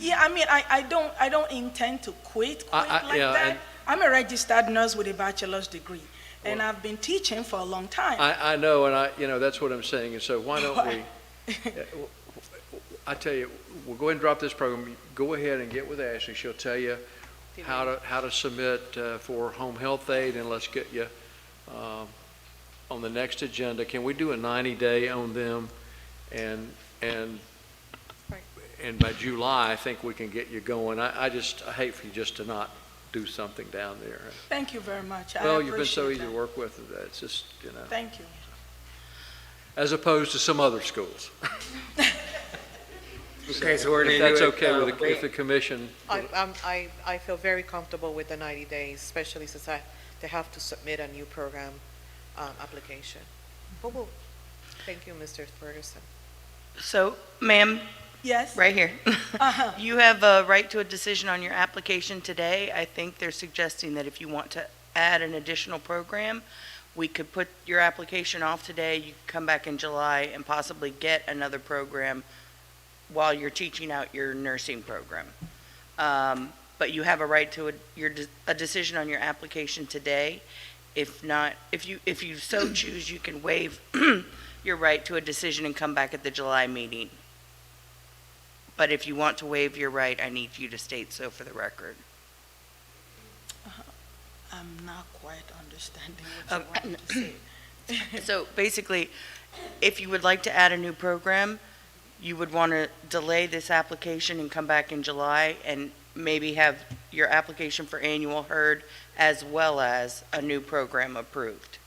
Yeah, I mean, I don't intend to quit that. I'm a registered nurse with a bachelor's degree, and I've been teaching for a long time. I know, and that's what I'm saying. And so why don't we, I tell you, we'll go ahead and drop this program. Go ahead and get with Ashley. She'll tell you how to submit for home health aid, and let's get you on the next agenda. Can we do a 90-day on them? And by July, I think we can get you going. I hate for you just to not do something down there. Thank you very much. Well, you've been so easy to work with. It's just, Thank you. as opposed to some other schools. Okay, so we're If going to that's do it. okay with the commission. I feel very comfortable with the 90 days, especially since they have to submit a new program application. Thank you, Mr. Ferguson. So, ma'am, Yes. right here. Uh-huh. You have a right to a decision on your application today. I think they're suggesting that if you want to add an additional program, we could put your application off today. You could come back in July and possibly get another program while you're teaching out your nursing program. But you have a right to a decision on your application today. If not, if you so choose, you can waive your right to a decision and come back at the July meeting. But if you want to waive your right, I need you to state so for the record. I'm not quite understanding what you want to say. So basically, if you would like to add a new program, you would want to delay this application and come back in July and maybe have your application for annual heard as well as a new program approved.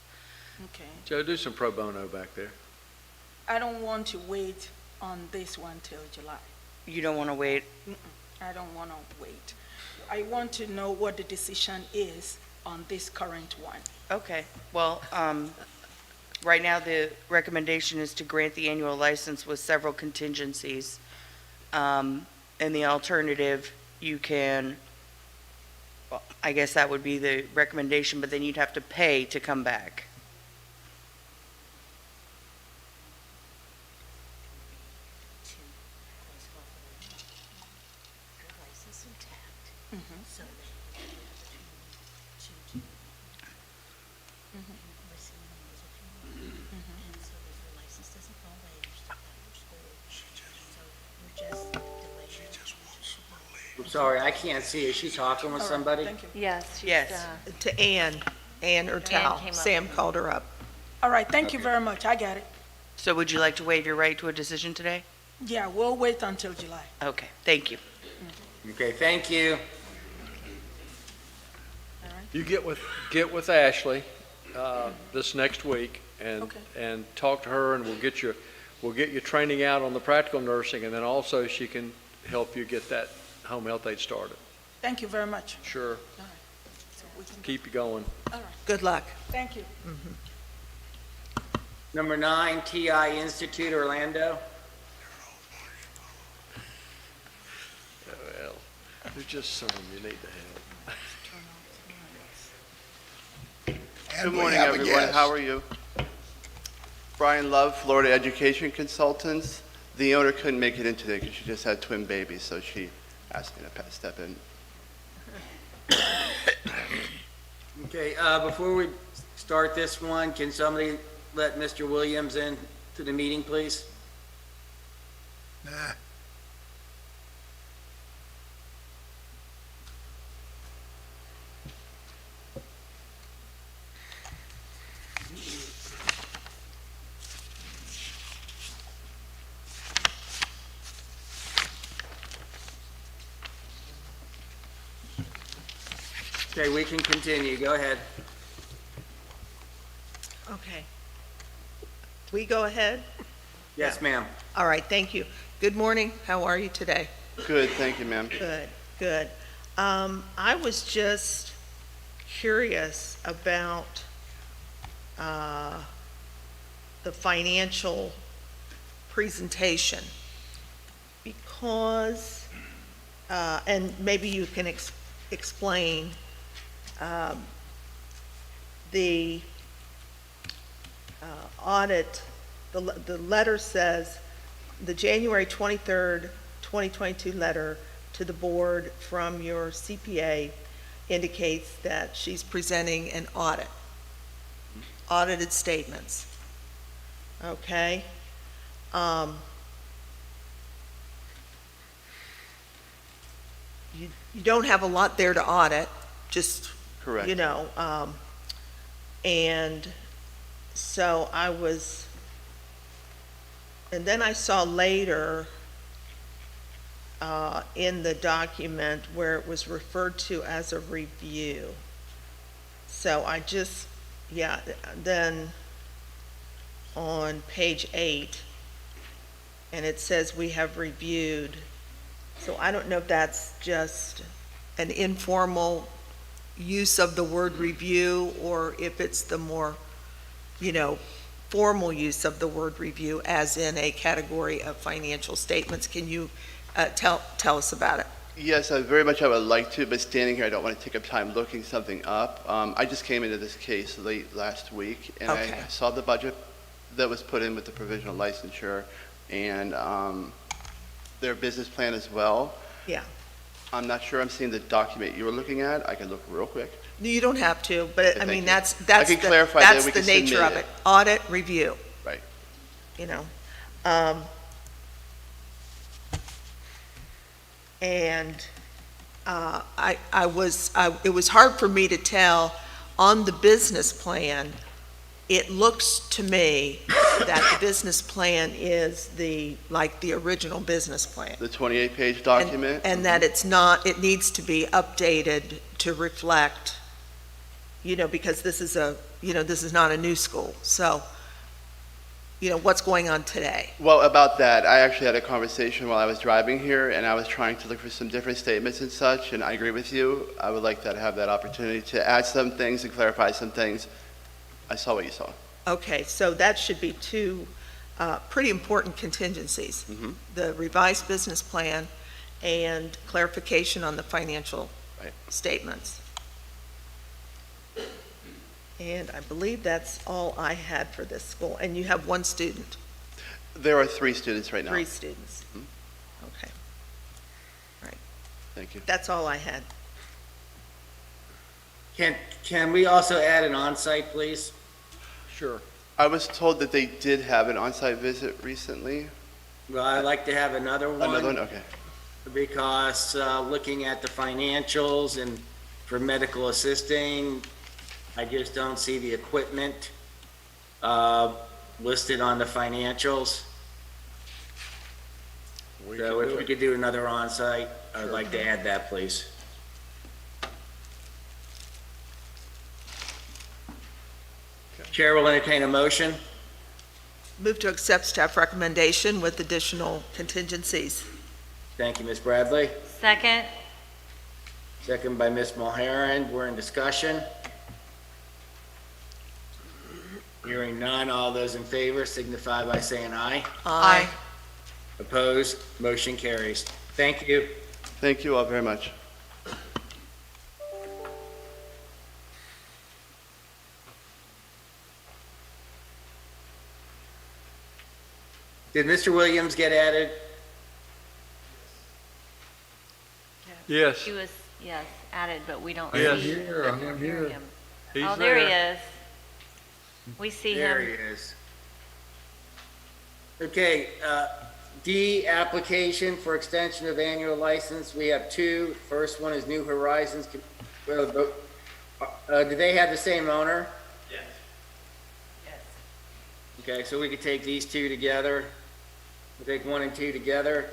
Okay. Joe, do some pro bono back there. I don't want to wait on this one till July. You don't want to wait? I don't want to wait. I want to know what the decision is on this current one. Okay, well, right now the recommendation is to grant the annual license with several contingencies. And the alternative, you can, well, I guess that would be the recommendation, but then you'd have to pay to come back. Sorry, I can't see. Is she talking with somebody? Thank you. Yes. Yes. To Ann or Tal. came up. Sam called her up. All right, thank you very much. I got it. So would you like to waive your right to a decision today? Yeah, we'll wait until July. Okay, thank you. Okay, thank you. You get with Ashley this next week and Okay. and talk to her, and we'll get you training out on the practical nursing, and then also she can help you get that home health aid started. Thank you very much. Sure. So we can- Keep you going. All right, Good luck. thank you. Number 9, TI Institute Orlando. Well, there's just some you need to have. Good morning, everyone. How are you? Brian Love, Florida Education Consultants. The owner couldn't make it in today because she just had twin babies, so she asked me to step in. Okay, before we start this one, can somebody let Mr. Williams in to the meeting, please? Nah. Okay, we can continue. Go ahead. Okay. We go ahead? Yes, ma'am. All right, thank you. Good morning. How are you today? Good, thank you, ma'am. Good, good. I was just curious about the financial presentation because, and maybe you can explain the audit, the letter says, the January 23rd, 2022 letter to the board from your CPA indicates that she's presenting an audit, audited statements. Okay? You don't have a lot there to audit, just, Correct. you know, and so I was, and then I saw later in the document where it was referred to as a review. So I just, yeah, then on page 8, and it says we have reviewed. So I don't know if that's just an informal use of the word review or if it's the more, you know, formal use of the word review as in a category of financial statements. Can you tell us about it? Yes, I would like to, but standing here, I don't want to take up time looking something up. I just came into this case late last week, and Okay. I saw the budget that was put in with the provisional licensure and their business plan as well. Yeah. I'm not sure I'm seeing the document you were looking at. I can look real quick. No, you don't have to, but Okay, I mean, thank you. that's I can clarify that, that's we the can nature submit of it. it. Audit, review. Right. You know. And it was hard for me to tell on the business plan. It looks to me that the business plan is like the original business plan. The 28-page document? And that it's not, it needs to be updated to reflect, you know, because this is not a new school. So, you know, what's going on today? Well, about that, I actually had a conversation while I was driving here, and I was trying to look for some different statements and such, and I agree with you. I would like to have that opportunity to add some things and clarify some things. I saw what you saw. Okay, so that should be two pretty important contingencies. Mhm. The revised business plan and clarification on the financial Right. statements. And I believe that's all I had for this school. And you have one student, There are 3 students right now. 3 students. Mhm. Okay. All right, Thank you. that's all I had. Can we also add an on-site, please? Sure. I was told that they did have an on-site visit recently. Well, I'd like to have another one. Another one? Okay. because looking at the financials and for medical assisting, I just don't see the equipment listed on the financials. So if we could do another on-site, I'd like to add that, please. Chair will entertain a motion. Move to accept staff recommendation with additional contingencies. Thank you, Ms. Bradley. Second? Second by Ms. Mulheron. We're in discussion. Hearing none, all those in favor signify by saying aye. Aye. Opposed, motion carries. Thank you. Thank you all very much. Did Mr. Williams get added? Yes, He was, yes, added, but we don't Yes. see Here, or I'm hear here. him. he's Oh, there he there. is. We see There he him. is. Okay, D, application for extension of annual license. We have two. First one is New Horizons. Do they have the same owner? Yes. Okay, so we could take these two together. We'll take 1 and 2 together.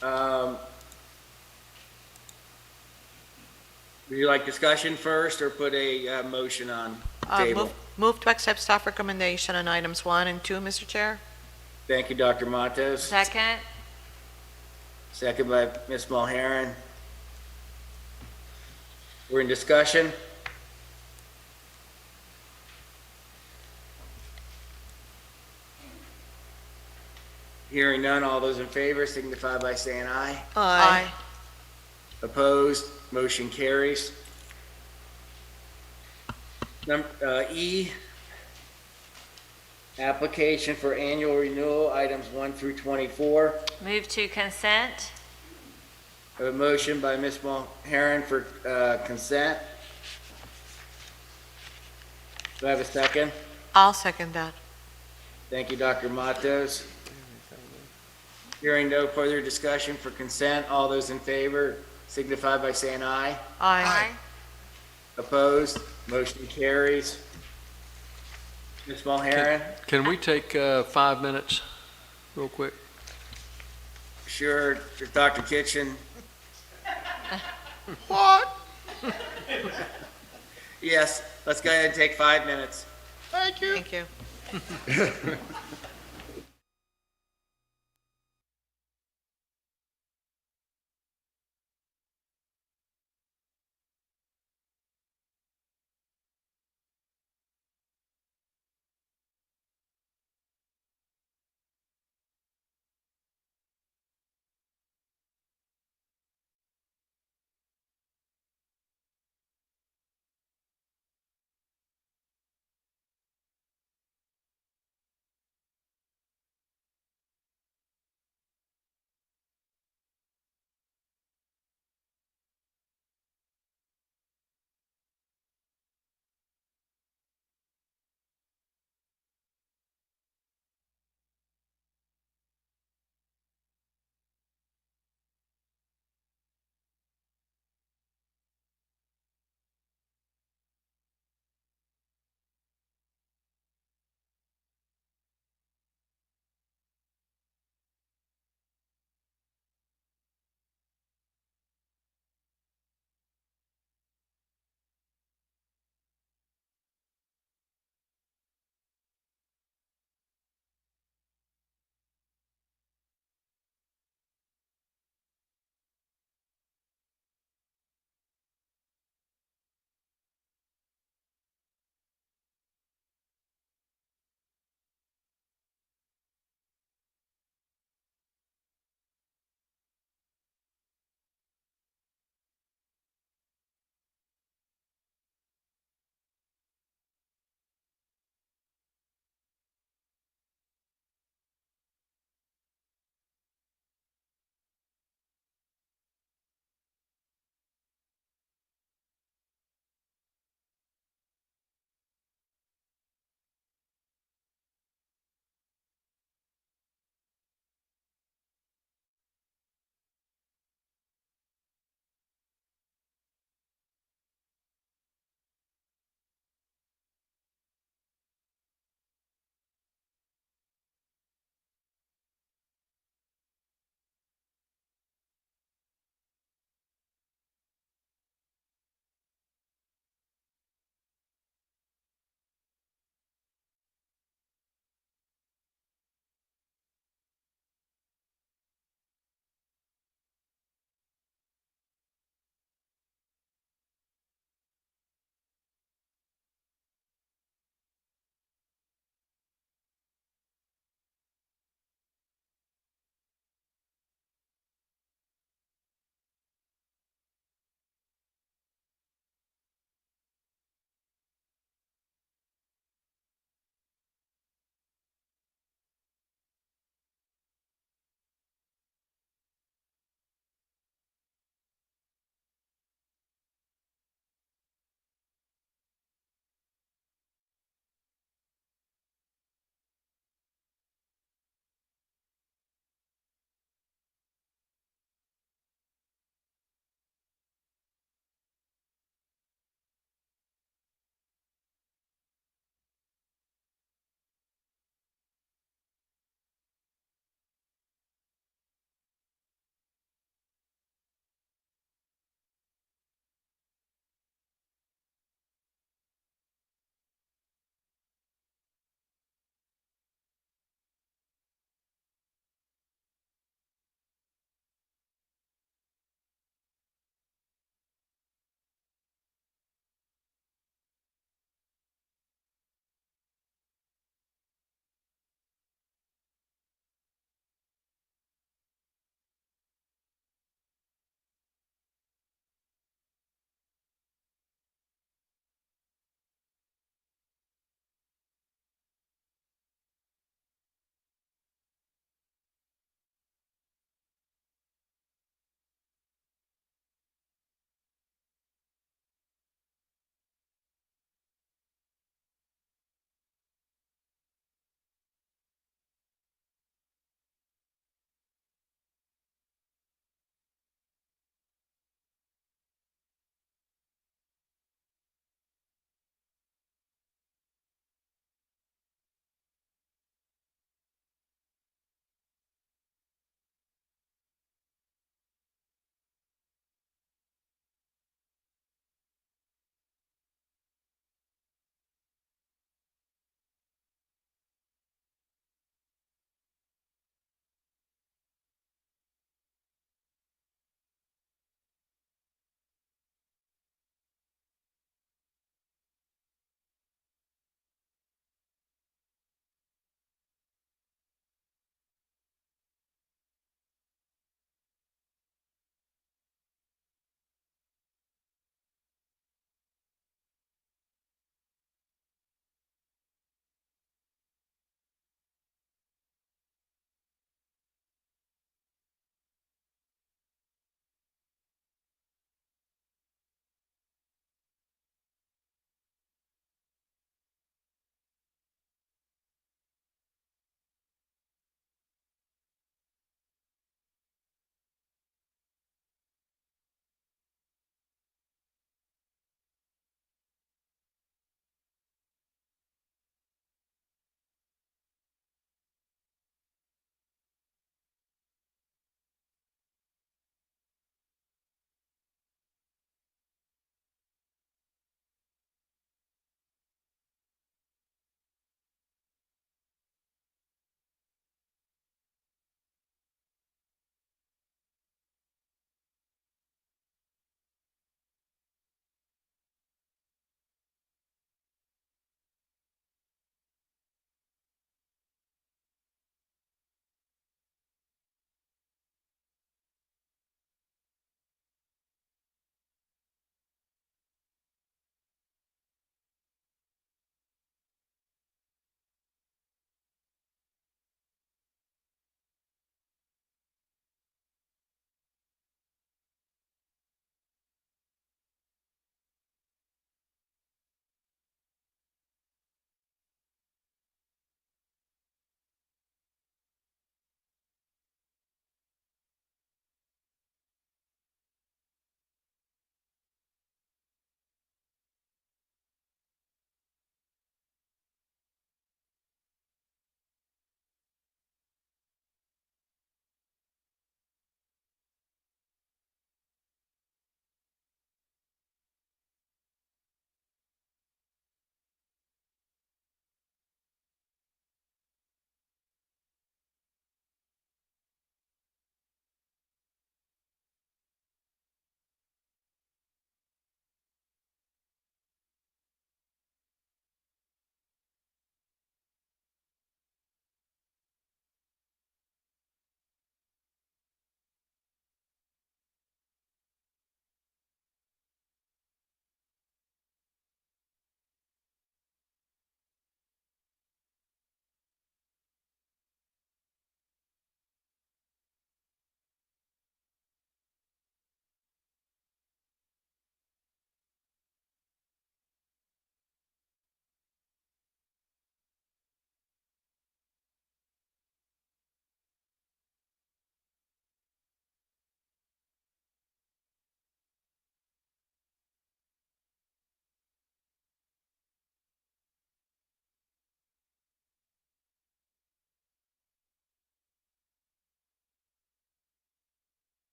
Would you like discussion first or put a motion on table? Move to accept staff recommendation on items 1 and 2, Mr. Chair. Thank you, Dr. Matos. Second? Second by Ms. Mulheron. We're in discussion. Hearing none, all those in favor signify by saying aye. Aye. Opposed, motion carries. E, application for annual renewal, items 1 through 24. Move to consent? A motion by Ms. Mulheron for consent. Do I have a second? I'll second that. Thank you, Dr. Matos. Hearing no further discussion for consent, all those in favor signify by saying aye. Aye. Opposed, motion carries. Ms. Mulheron? Can we take 5 minutes, real quick? Sure, Dr. Kitchen. What? Yes, let's go ahead and take 5 minutes. Thank you. Thank you.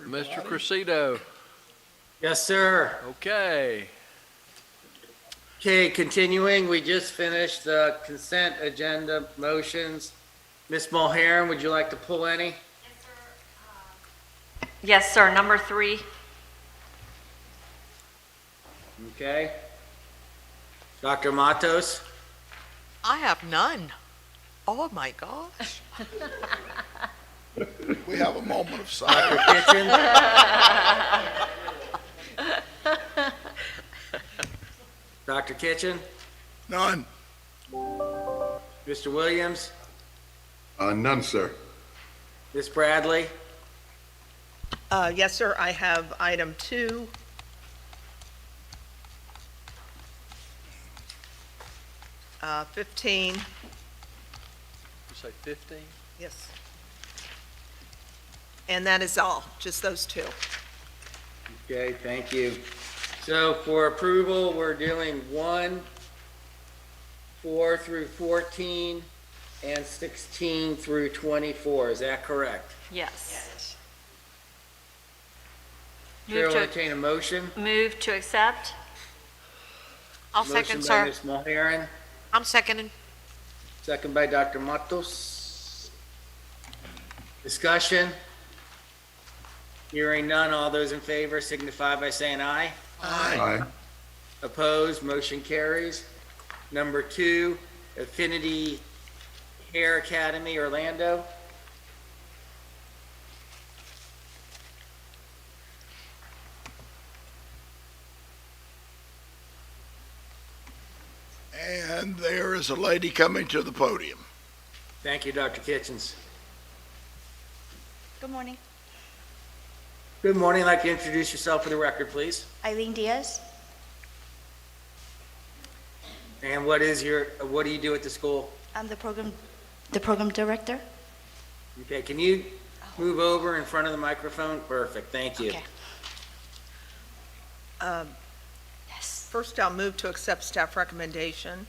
Mr. Cressida. Yes, sir. Okay. Okay, continuing, we just finished the consent agenda motions. Ms. Mulhern, would you like to pull any? Yes, sir. Number 3. Okay. Dr. Matos? I have none. Oh, my gosh. We have a moment of Dr. silence. Kitchen? Dr. Kitchen? None. Mr. Williams? None, sir. Ms. Bradley? Yes, sir, I have item 2. Uh, 15, You say 15? yes. And that is all, just those 2. Okay, thank you. So for approval, we're doing 1, 4 through 14, and 16 through 24. Is that correct? Yes. Chair Move will to, entertain a motion. move to accept. I'll second, Motion by sir. Ms. Mulhern, I'm seconding. second by Dr. Matos. Discussion? Hearing none, all those in favor signify by saying aye. Aye. Opposed, motion carries. Number 2, Affinity Hair Academy, Orlando. And there is a lady coming to the podium. Thank you, Dr. Kitchens. Good morning. Good morning. I'd like to introduce yourself for the record, please. Eileen Diaz. And what do you do at the school? I'm the program director. Okay, can you move over in front of the microphone? Perfect, thank you. Okay. Yes. First, I'll move to accept staff recommendation.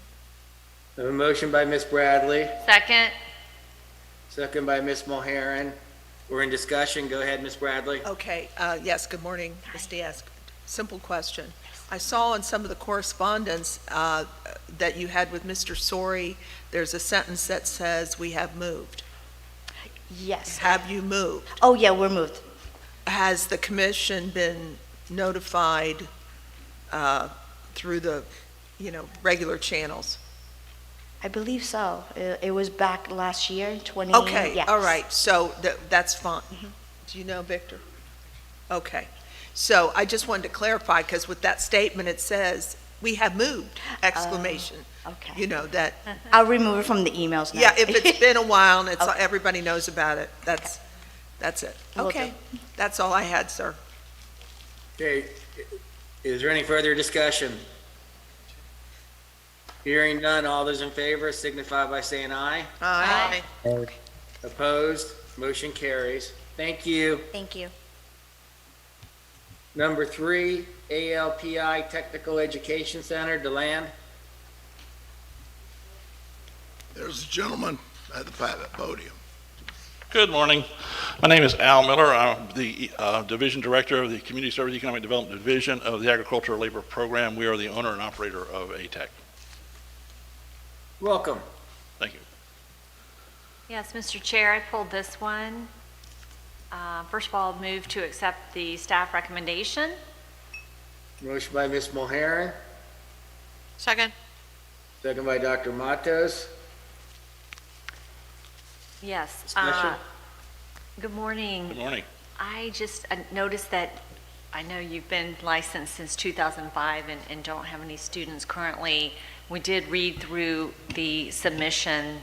I have a motion by Ms. Bradley, Second. second by Ms. Mulhern. We're in discussion. Go ahead, Ms. Bradley. Okay, yes, good morning, Ms. Diaz. Simple question. I saw in some of the correspondence that you had with Mr. Sori, there's a sentence that says, "We have moved." Yes. Have you moved? Oh, yeah, we're moved. Has the commission been notified through the, regular channels? I believe so. It was back last year, 20. Okay, yes. all right, so that's fine. Do you know, Victor? Okay, so I just wanted to clarify, because with that statement, it says, "We have moved!" exclamation. Okay. That. I'll remove it from the emails now. Yeah, if it's been a while and everybody knows about it, that's it. Will Okay, that's all I had, sir. Okay, is there any further discussion? Hearing none, all those in favor signify by saying aye. Aye. Opposed, motion carries. Thank you. Thank you. Number 3, ALPI Technical Education Center, DeLand. There's a gentleman at the podium. Good morning. My name is Al Miller. I'm the Division Director of the Community Service Economic Development Division of the Agricultural Labor Program. We are the owner and operator of ATEC. Welcome. Thank you. Yes, Mr. Chair, I pulled this one. First of all, move to accept the staff recommendation. Motion by Ms. Mulhern, Second. second by Dr. Matos. Yes. Discussion? Good morning. Good morning. I just noticed that, I know you've been licensed since 2005 and don't have any students currently. We did read through the submission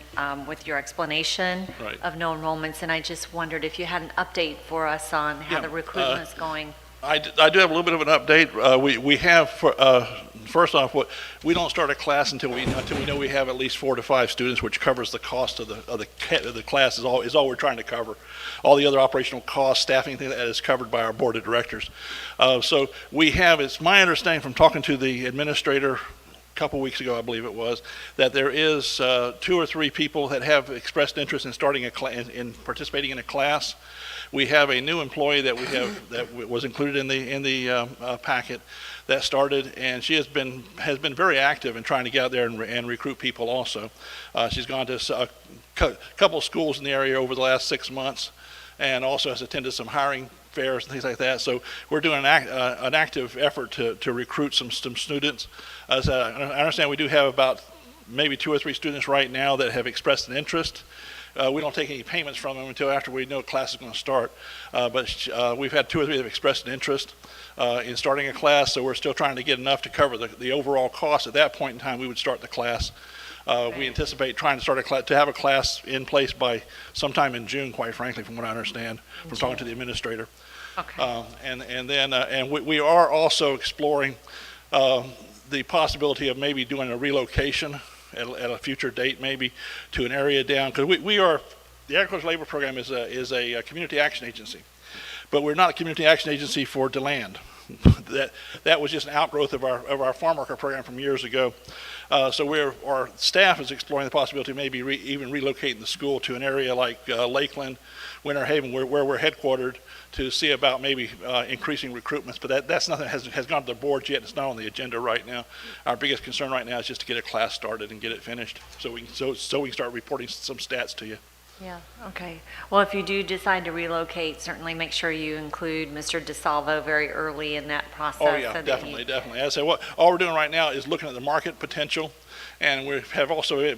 with your explanation Right. of no enrollments, and I just wondered if you had an update for us on how Yeah, the recruitment's going. I do have a little bit of an update. We have, first off, we don't start a class until we know we have at least 4 to 5 students, which covers the cost of the class is all we're trying to cover. All the other operational costs, staffing, things like that is covered by our board of directors. So we have, it's my understanding from talking to the administrator couple weeks ago, I believe it was, that there is 2 or 3 people that have expressed interest in starting in participating in a class. We have a new employee that we have that was included in the packet that started, and she has been very active in trying to get out there and recruit people also. She's gone to a couple of schools in the area over the last 6 months, and also has attended some hiring fairs and things like that. So we're doing an active effort to recruit some students. As I understand, we do have about maybe 2 or 3 students right now that have expressed an interest. We don't take any payments from them until after we know class is going to start. But we've had 2 or 3 that have expressed an interest in starting a class, so we're still trying to get enough to cover the overall cost. At that point in time, we would start the class. We anticipate trying to start have a class in place by sometime in June, quite frankly, from what I understand, from talking to the administrator. Okay. And we are also exploring the possibility of maybe doing a relocation at a future date, maybe to an area down, because the Agricultural Labor Program is a community action agency, but we're not a community action agency for DeLand. That was just an outgrowth of our farm worker program from years ago. So our staff is exploring the possibility of maybe even relocating the school to an area like Lakeland, Winter Haven, where we're headquartered, to see about maybe increasing recruitments. But that's nothing that has gone to the board yet. It's not on the agenda right now. Our biggest concern right now is just to get a class started and get it finished, so we can start reporting some stats to you. Yeah, okay. Well, if you do decide to relocate, certainly make sure you include Mr. DeSalvo very early in that process. Oh, yeah, definitely. As I say, all we're doing right now is looking at the market potential, and we have also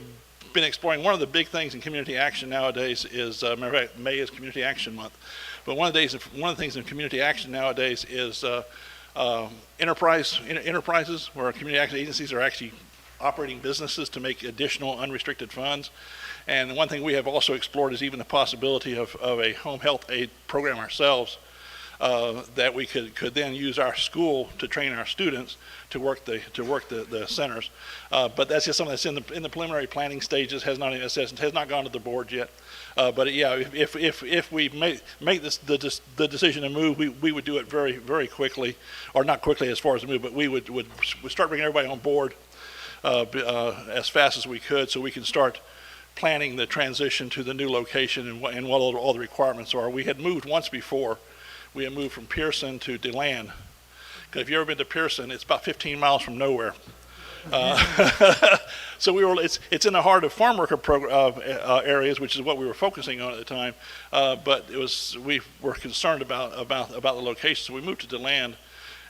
been exploring. One of the big things in community action nowadays is, matter of fact, May is Community Action Month, but one of the things in community action nowadays is enterprises, where community action agencies are actually operating businesses to make additional unrestricted funds. And one thing we have also explored is even the possibility of a home health aid program ourselves, that we could then use our school to train our students to work the centers. But that's just something that's in the preliminary planning stages, has not gone to the board yet. But yeah, if we make the decision to move, we would do it very, very quickly, or not quickly as far as the move, but we would start bringing everybody on board as fast as we could, so we can start planning the transition to the new location and what all the requirements are. We had moved once before. We had moved from Pearson to DeLand. Because if you've ever been to Pearson, it's about 15 miles from nowhere. So it's in the heart of farm worker areas, which is what we were focusing on at the time. But we were concerned about the location, so we moved to DeLand.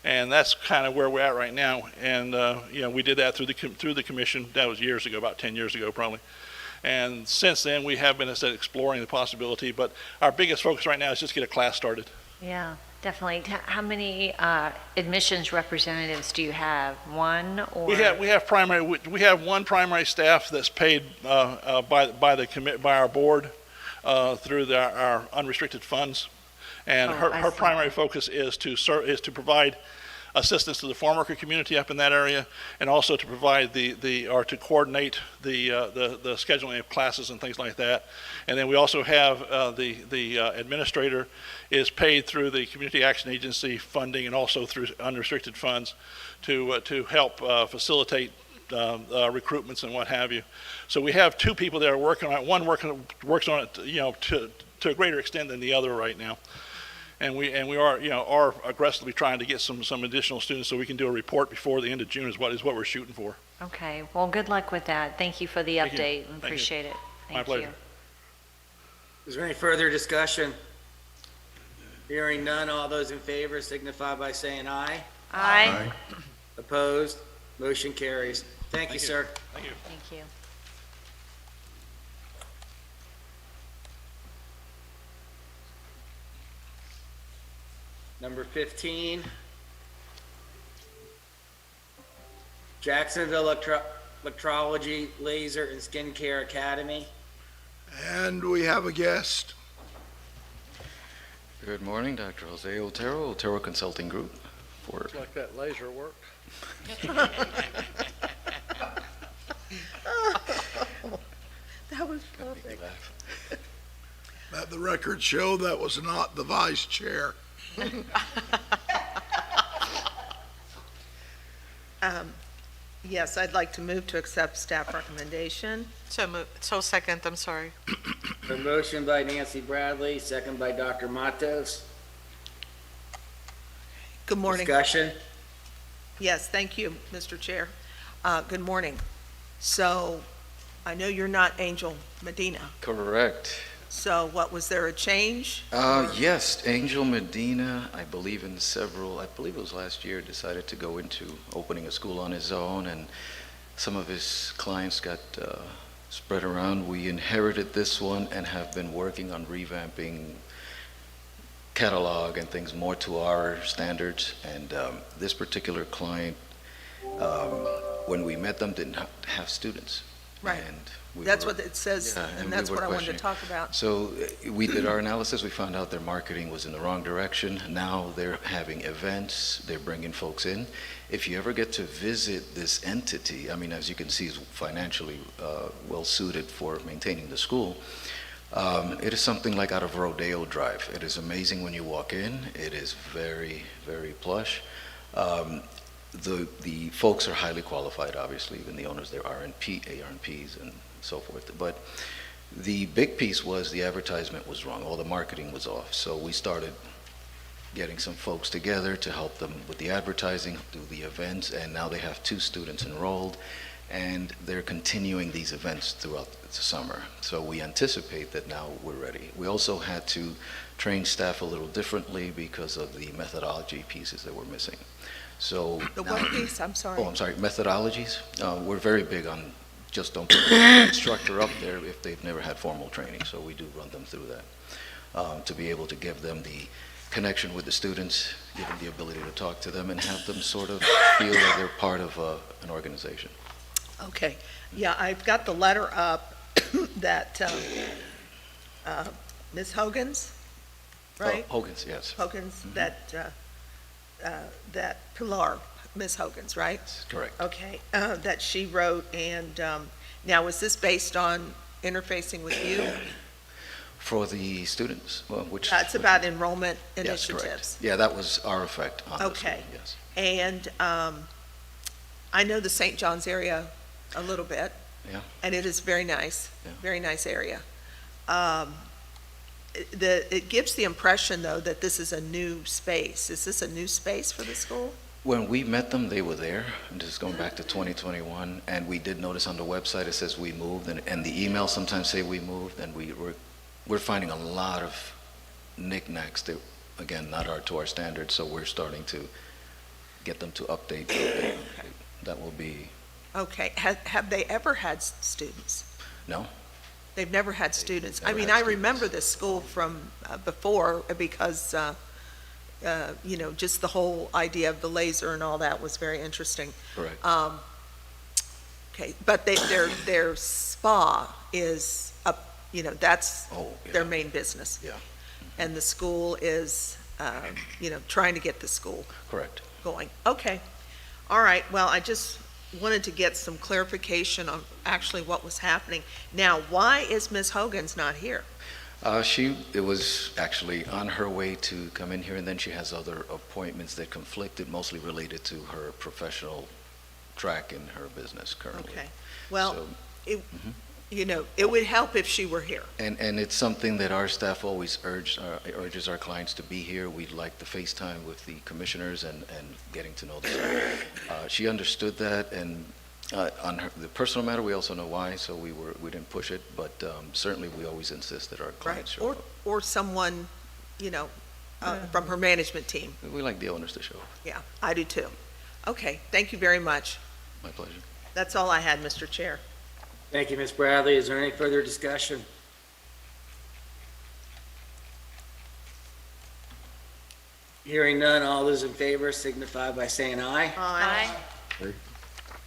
And that's kind of where we're at right now. And we did that through the commission. That was years ago, about 10 years ago probably. And since then, we have been, as I said, exploring the possibility. But our biggest focus right now is just get a class started. Yeah, definitely. How many admissions representatives do you have? One or? We have one primary staff that's paid by our board through our unrestricted funds, and her primary focus is to provide assistance to the farm worker community up in that area, and also to provide to coordinate the scheduling of classes and things like that. And then we also have the administrator is paid through the Community Action Agency funding and also through unrestricted funds to help facilitate recruitments and what have you. So we have 2 people that are working on it. One works on it, to a greater extent than the other right now. And we are aggressively trying to get some additional students so we can do a report before the end of June is what we're shooting for. Okay, well, good luck with that. Thank you for the update. Appreciate it. My pleasure. Is there any further discussion? Hearing none, all those in favor signify by saying aye. Aye. Opposed? Motion carries. Thank you, sir. Thank you. Thank you. Number 15, Jacksonville Electrology, Laser, and Skincare Academy. And we have a guest. Good morning, Dr. Jose Otero Consulting Group. Looks like that laser worked. That was perfect. Let the record show that was not the vice chair. Yes, I'd like to move to accept staff recommendation. So second, I'm sorry. A motion by Nancy Bradley, second by Dr. Matos. Good morning. Discussion? Yes, thank you, Mr. Chair. Good morning. So, I know you're not Angel Medina, Correct. so what, was there a change? Yes, Angel Medina, I believe it was last year, decided to go into opening a school on his own, and some of his clients got spread around. We inherited this one and have been working on revamping catalog and things more to our standards. And this particular client, when we met them, didn't have students. Right. And That's what it says, Yeah, and we that's were what I wanted to questioning. talk about. So we did our analysis, we found out their marketing was in the wrong direction. Now they're having events, they're bringing folks in. If you ever get to visit this entity, I mean, as you can see, is financially well-suited for maintaining the school. It is something like out of Rodeo Drive. It is amazing when you walk in. It is very, very plush. The folks are highly qualified, obviously, even the owners, they're ARNPs and so forth. But the big piece was the advertisement was wrong. All the marketing was off. So we started getting some folks together to help them with the advertising, do the events, and now they have 2 students enrolled, and they're continuing these events throughout the summer. So we anticipate that now we're ready. We also had to train staff a little differently because of the methodology pieces that were missing. So The what piece, I'm sorry? Oh, I'm sorry, methodologies. We're very big on just don't put an instructor up there if they've never had formal training, so we do run them through that to be able to give them the connection with the students, give them the ability to talk to them, and have them sort of feel that they're part of an organization. Okay, yeah, I've got the letter up that Ms. Hogan's, right? Oh, Hogan's, yes. Hogan's, that Pilar, Ms. Hogan's, right? Correct. Okay, that she wrote, and now is this based on interfacing with you? For the students, well, which? It's about enrollment Yes, correct. initiatives. Yeah, that was our effect on this Okay. one, yes. And I know the St. John's area a little bit. Yeah. And it is very nice, Yeah. very nice area. It gives the impression, though, that this is a new space. Is this a new space for the school? When we met them, they were there. I'm just going back to 2021, and we did notice on the website it says we moved, and the emails sometimes say we moved, and we're finding a lot of knickknacks that, again, not to our standards, so we're starting to get them to update. That will be, Okay, have they ever had students? no? They've never had students. I never mean, had I students. remember this school from before because, just the whole idea of the laser and all that was very interesting. Correct. Okay, but their spa is up, that's Oh, yeah. their main business. Yeah. And the school is, trying to get the school Correct. going. Okay, all right, well, I just wanted to get some clarification on actually what was happening. Now, why is Ms. Hogan's not here? It was actually on her way to come in here, and then she has other appointments that conflicted, mostly related to her professional track in her business currently. Okay, well, So- it, it would help if she were here. And it's something that our staff always urges our clients to be here. We'd like the FaceTime with the commissioners and getting to know them. She understood that, and on the personal matter, we also know why, so we didn't push it, but certainly we always insist that our clients show up. Or someone, from her management team. We like the owners to show up. Yeah, I do too. Okay, thank you very much. My pleasure. That's all I had, Mr. Chair. Thank you, Ms. Bradley. Is there any further discussion? Hearing none, all those in favor signify by saying aye. Aye.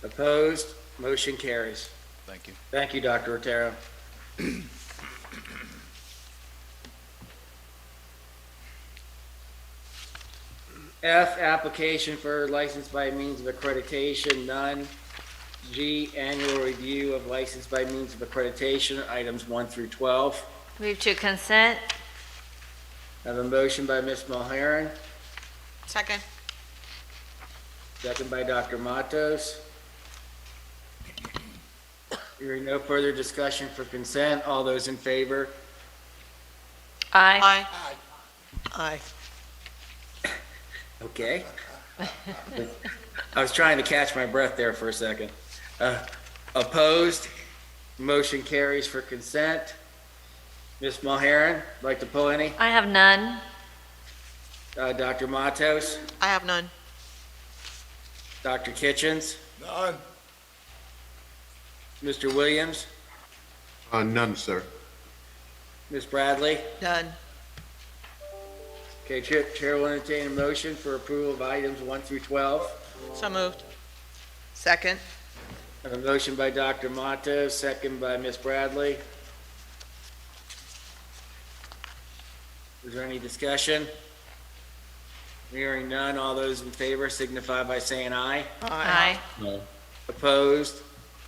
Opposed? Motion carries. Thank you. Thank you, Dr. Otero. F, application for license by means of accreditation, none. G, annual review of license by means of accreditation, items 1 through 12. Move to consent. I have a motion by Ms. Mulhern, Second. second by Dr. Matos. Hearing no further discussion for consent, all those in favor? Aye. Aye. Okay. I was trying to catch my breath there for a second. Opposed? Motion carries for consent. Ms. Mulheron, like to pull any? I have none. Dr. Matos? I have none. Dr. Kitchens? None. Mr. Williams? None, sir. Ms. Bradley? None. Okay, Chair will entertain a motion for approval of items 1 through 12. So moved. Second. I have a motion by Dr. Matos, second by Ms. Bradley. Is there any discussion? Hearing none, all those in favor signify by saying aye. Aye. Opposed?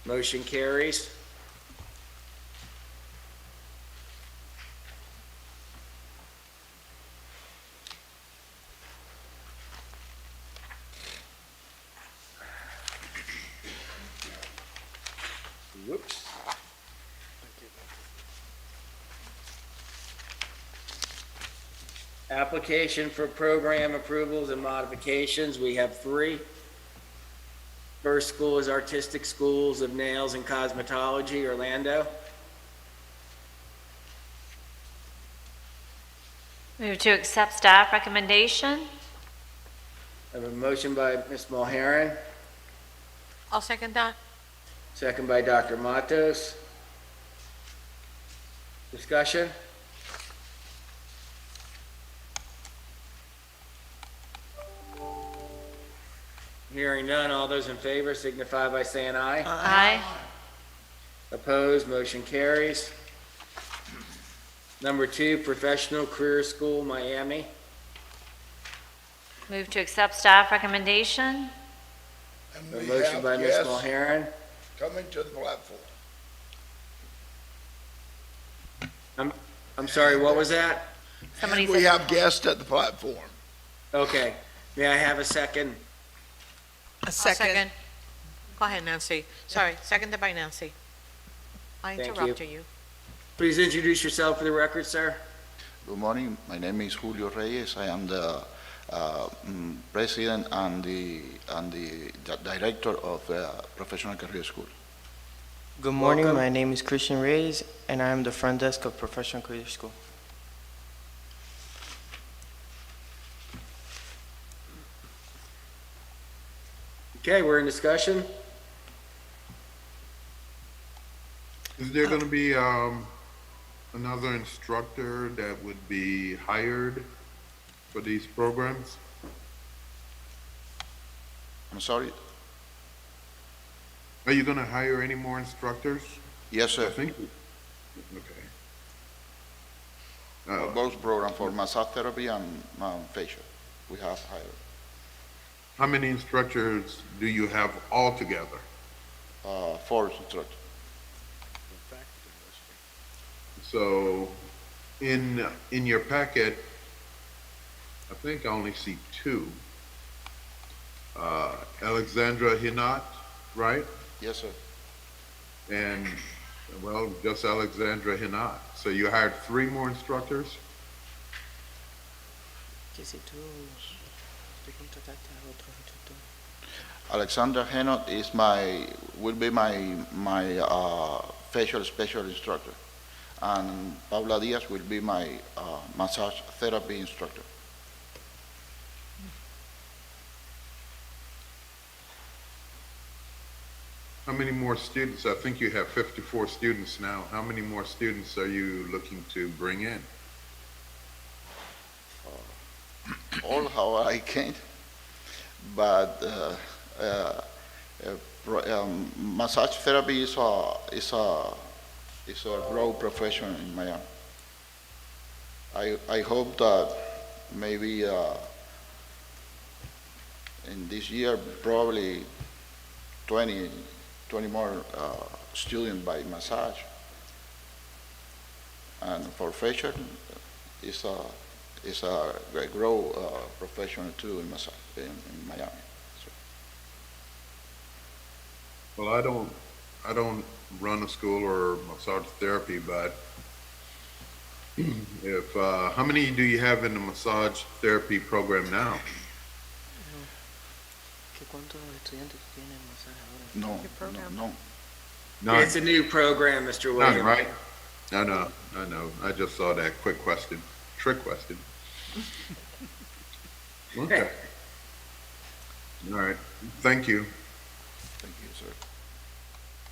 Motion carries. Whoops. Application for program approvals and modifications, we have 3. First school is Artistic Schools of Nails and Cosmetology, Orlando. Move to accept staff recommendation. I have a motion by Ms. Mulheron, I'll second that. second by Dr. Matos. Discussion? Hearing none, all those in favor signify by saying aye. Aye. Opposed, motion carries. Number 2, Professional Career School, Miami. Move to accept staff recommendation. And A we motion have by Ms. guests Mulheron. coming to the platform. I'm sorry, what was that? Somebody And we said- have guests at the platform. Okay, may I have a second? A I'll second. Go ahead, Nancy. Sorry, seconded by Nancy. I Thank you. interrupted you. Please introduce yourself for the record, sir. Good morning. My name is Julio Reyes. I am the president and the director of Professional Career School. Good morning, Welcome. my name is Christian Reyes, and I am the front desk of Professional Career School. Okay, we're in discussion. Is there going to be another instructor that would be hired for these programs? I'm sorry? Are you going to hire any more instructors? Yes, I sir. think, okay. Both programs for massage therapy and facial. We have hired. How many instructors do you have altogether? 4 instructors. So, in your packet, I think I only see 2. Alexandra Hinot, right? Yes, sir. And, well, just Alexandra Hinot. So you hired 3 more instructors? Alexander Henot is will be my facial special instructor, and Paula Diaz will be my massage therapy instructor. How many more students? I think you have 54 students now. How many more students are you looking to bring in? All how I can, but massage therapy is a broad profession in Miami. I hope that maybe in this year probably 20 more students by massage, and for facial is a grow profession too in massage in Miami. Well, I don't run a school or massage therapy, but if, how many do you have in the massage therapy program now? No, no. None. It's a new program, Mr. None, Williams. right? I know. I just saw that quick question, trick question. Okay. All right, thank you. Thank you, sir.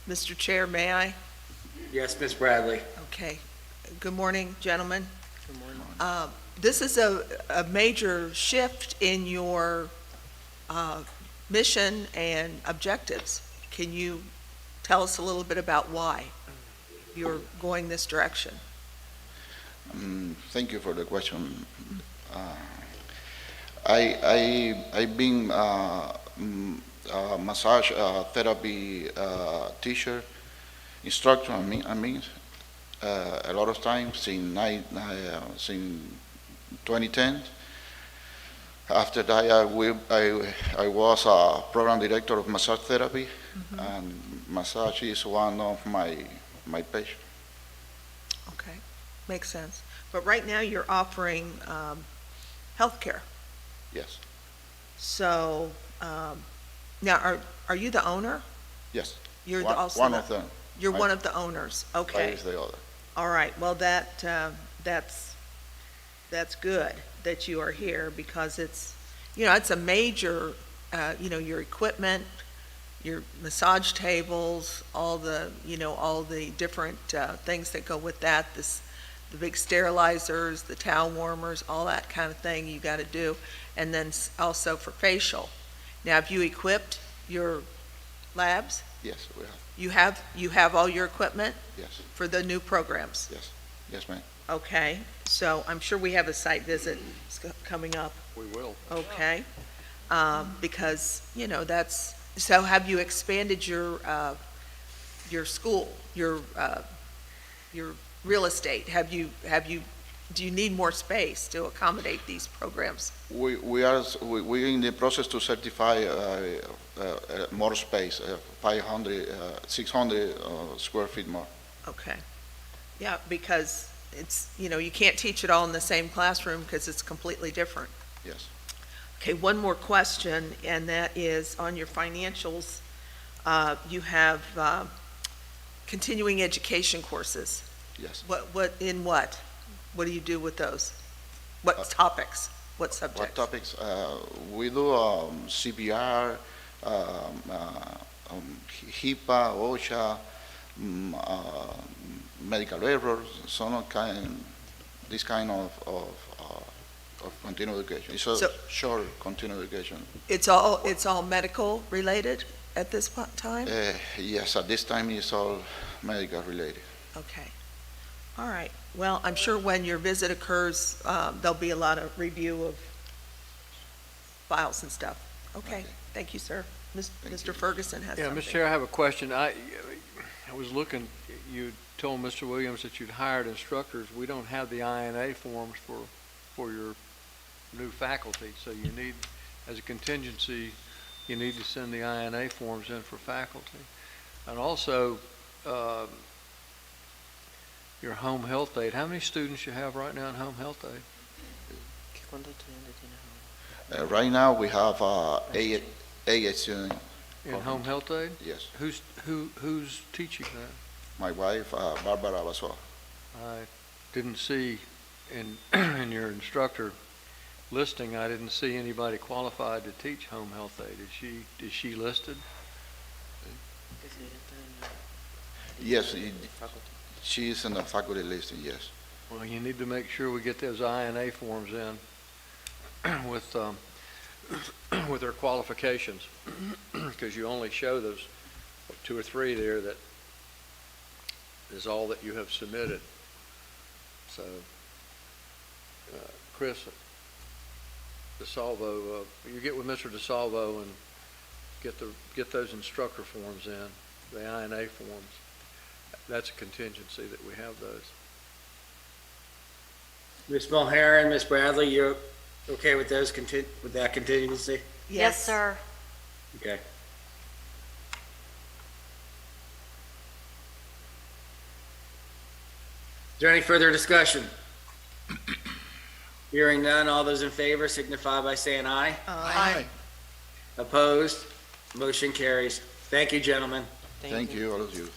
Mr. Chair, may I? Yes, Ms. Bradley. Okay. Good morning, gentlemen. Good morning. This is a major shift in your mission and objectives. Can you tell us a little bit about why you're going this direction? Thank you for the question. I've been a massage therapy teacher, instructor, I mean, a lot of times since 2010. After that, I was a program director of massage therapy, and massage is one of my passions. Okay, makes sense. But right now, you're offering healthcare. Yes, So, now, are you the owner? yes. You're One- also one the- of them. You're I- one of the owners, I okay. is the other. All right, well, that's good that you are here, because it's a major, your equipment, your massage tables, all the different things that go with that, the big sterilizers, the towel warmers, all that kind of thing you got to do, and then also for facial. Now, have you equipped your labs? Yes, we have. You have all your equipment Yes, for the new programs? yes, ma'am. Okay, so I'm sure we have a site visit coming up, We will. okay? Because, so have you expanded your school, your real estate? Do you need more space to accommodate these programs? We're in the process to certify more space, 500, 600 square feet more. Okay. Yeah, because it's, you can't teach it all in the same classroom because it's completely different. Yes. Okay, one more question, and that is on your financials, you have continuing education courses. Yes. What do you do with those? What topics? What subjects? What topics? We do CPR, HIPAA, OSHA, medical errors, this kind of continuing education. It's a short continuing education. It's all medical related at this time? Yes, at this time it's all medical related. Okay. All right. Well, I'm sure when your visit occurs, there'll be a lot of review of files and stuff. Okay. Thank you, sir. Mr. Ferguson has Yeah, something. Mr. Chair, I have a question. I was looking, you told Mr. Williams that you'd hired instructors. We don't have the INA forms for your new faculty, so you need, as a contingency, you need to send the INA forms in for faculty. And also, your home health aide, how many students you have right now in home health aide? Right now we have eight students. In home health aide? Yes. Who's teaching that? My wife, Barbara Basoa. I didn't see in your instructor listing, I didn't see anybody qualified to teach home health aide. Is she listed? Yes, she is in the faculty listing, yes. Well, you need to make sure we get those INA forms in with their qualifications, because you only show those 2 or 3 there that is all that you have submitted. So, Chris DeSalvo, you get with Mr. DeSalvo and get those instructor forms in, the INA forms. That's a contingency that we have those. Ms. Mulharen, Ms. Bradley, you're okay with those with that contingency? Yes, sir. Okay. there any further discussion? Hearing none, all those in favor signify by saying aye. Aye. Opposed? Motion carries. Thank you, gentlemen. Thank you, all of you.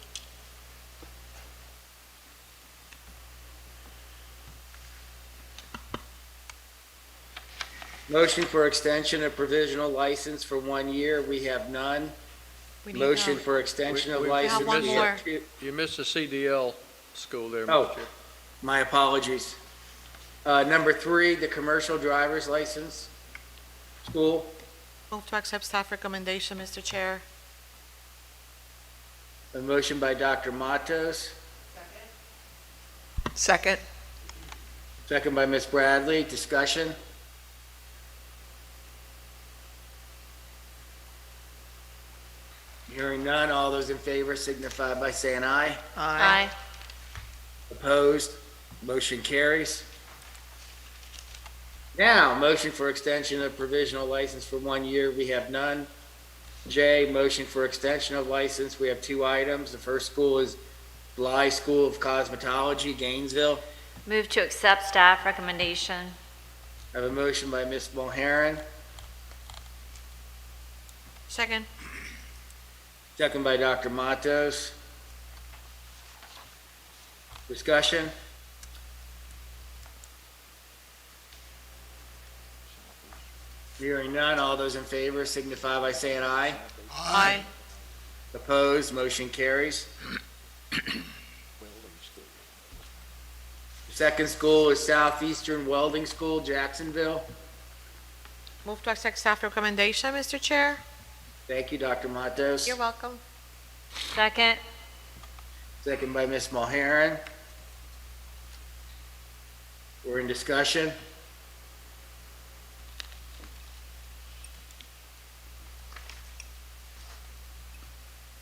Motion for extension of provisional license for 1 year, we have none. Motion for extension of license. have one we more. two. You missed the CDL school there, Oh. Mr. Chair. My apologies. Number 3, the commercial driver's license school. Move to accept staff recommendation, Mr. Chair. A motion by Dr. Matos, Second. second by Ms. Bradley. Discussion? Hearing none, all those in favor signify by saying aye. Aye. Opposed? Motion carries. Now, motion for extension of provisional license for 1 year, we have none. J, motion for extension of license, we have 2 items. The first school is Bly School of Cosmetology, Gainesville. Move to accept staff recommendation. I have a motion by Ms. Mulharen, Second. second by Dr. Matos. Discussion? Hearing none, all those in favor signify by saying aye. Aye. Opposed, motion carries. Second school is Southeastern Welding School, Jacksonville. Move to accept staff recommendation, Mr. Chair. Thank you, Dr. Matos. You're welcome. Second. Second by Ms. Mulharen. We're in discussion.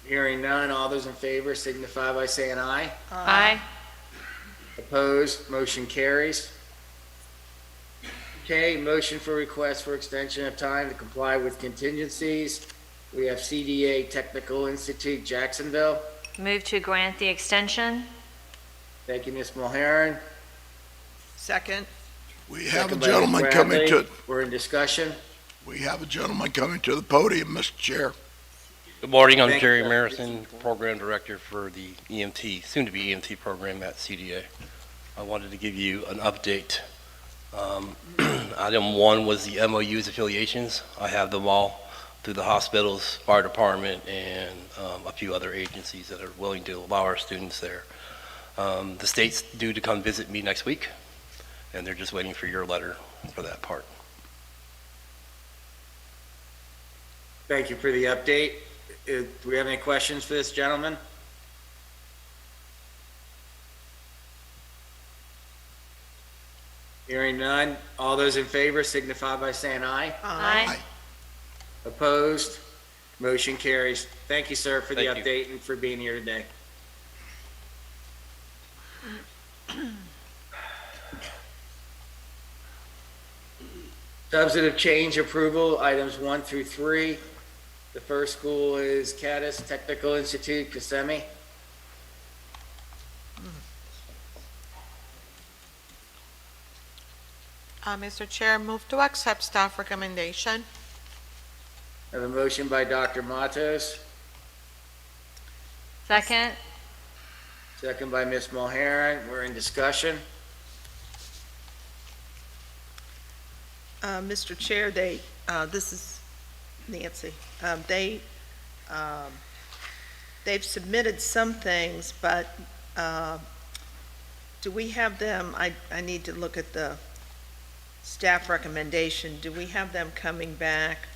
Hearing none, all those in favor signify by saying aye. Aye. Opposed, motion carries. Okay, motion for request for extension of time to comply with contingencies. We have CDA Technical Institute, Jacksonville. Move to grant the extension. Thank you, Ms. Mulharen. Second. We have a Second by Ms. gentleman coming Bradley. to, We're in discussion. we have a gentleman coming to the podium, Mr. Chair. Good morning, I'm Thank Jerry you. Marison, Program Director for the EMT, soon-to-be EMT program at CDA. I wanted to give you an update. Item 1 was the MOU's affiliations. I have them all through the hospitals, fire department, and a few other agencies that are willing to allow our students there. The state's due to come visit me next week, and they're just waiting for your letter for that part. Thank you for the update. Do we have any questions for this gentleman? Hearing none, all those in favor signify by saying aye. Aye. Opposed? Motion carries. Thank you, sir, for the Thank you. update and for being here today. Substantive change approval, items 1 through 3. The first school is Caddis Technical Institute, Kissimmee. Mr. Chair, move to accept staff recommendation. I have a motion by Dr. Matos, Second. second by Ms. Mulharen. We're in discussion. Mr. Chair, this is Nancy. They've submitted some things, but do we have them, I need to look at the staff recommendation. Do we have them coming back,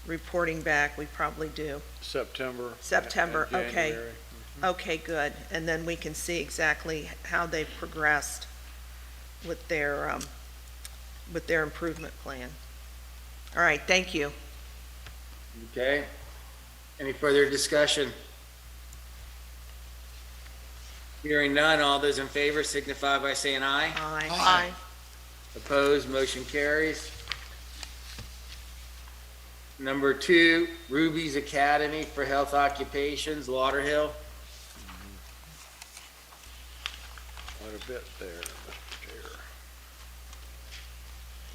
reporting back? We probably do. September. September, and okay. January. Okay, good. And then we can see exactly how they've progressed with their improvement plan. All right, thank you. Okay. Any further discussion? Hearing none, all those in favor signify by saying aye. Aye. Opposed, motion carries. Number 2, Ruby's Academy for Health Occupations, Lauderhill. Quite a bit there, Mr. Chair.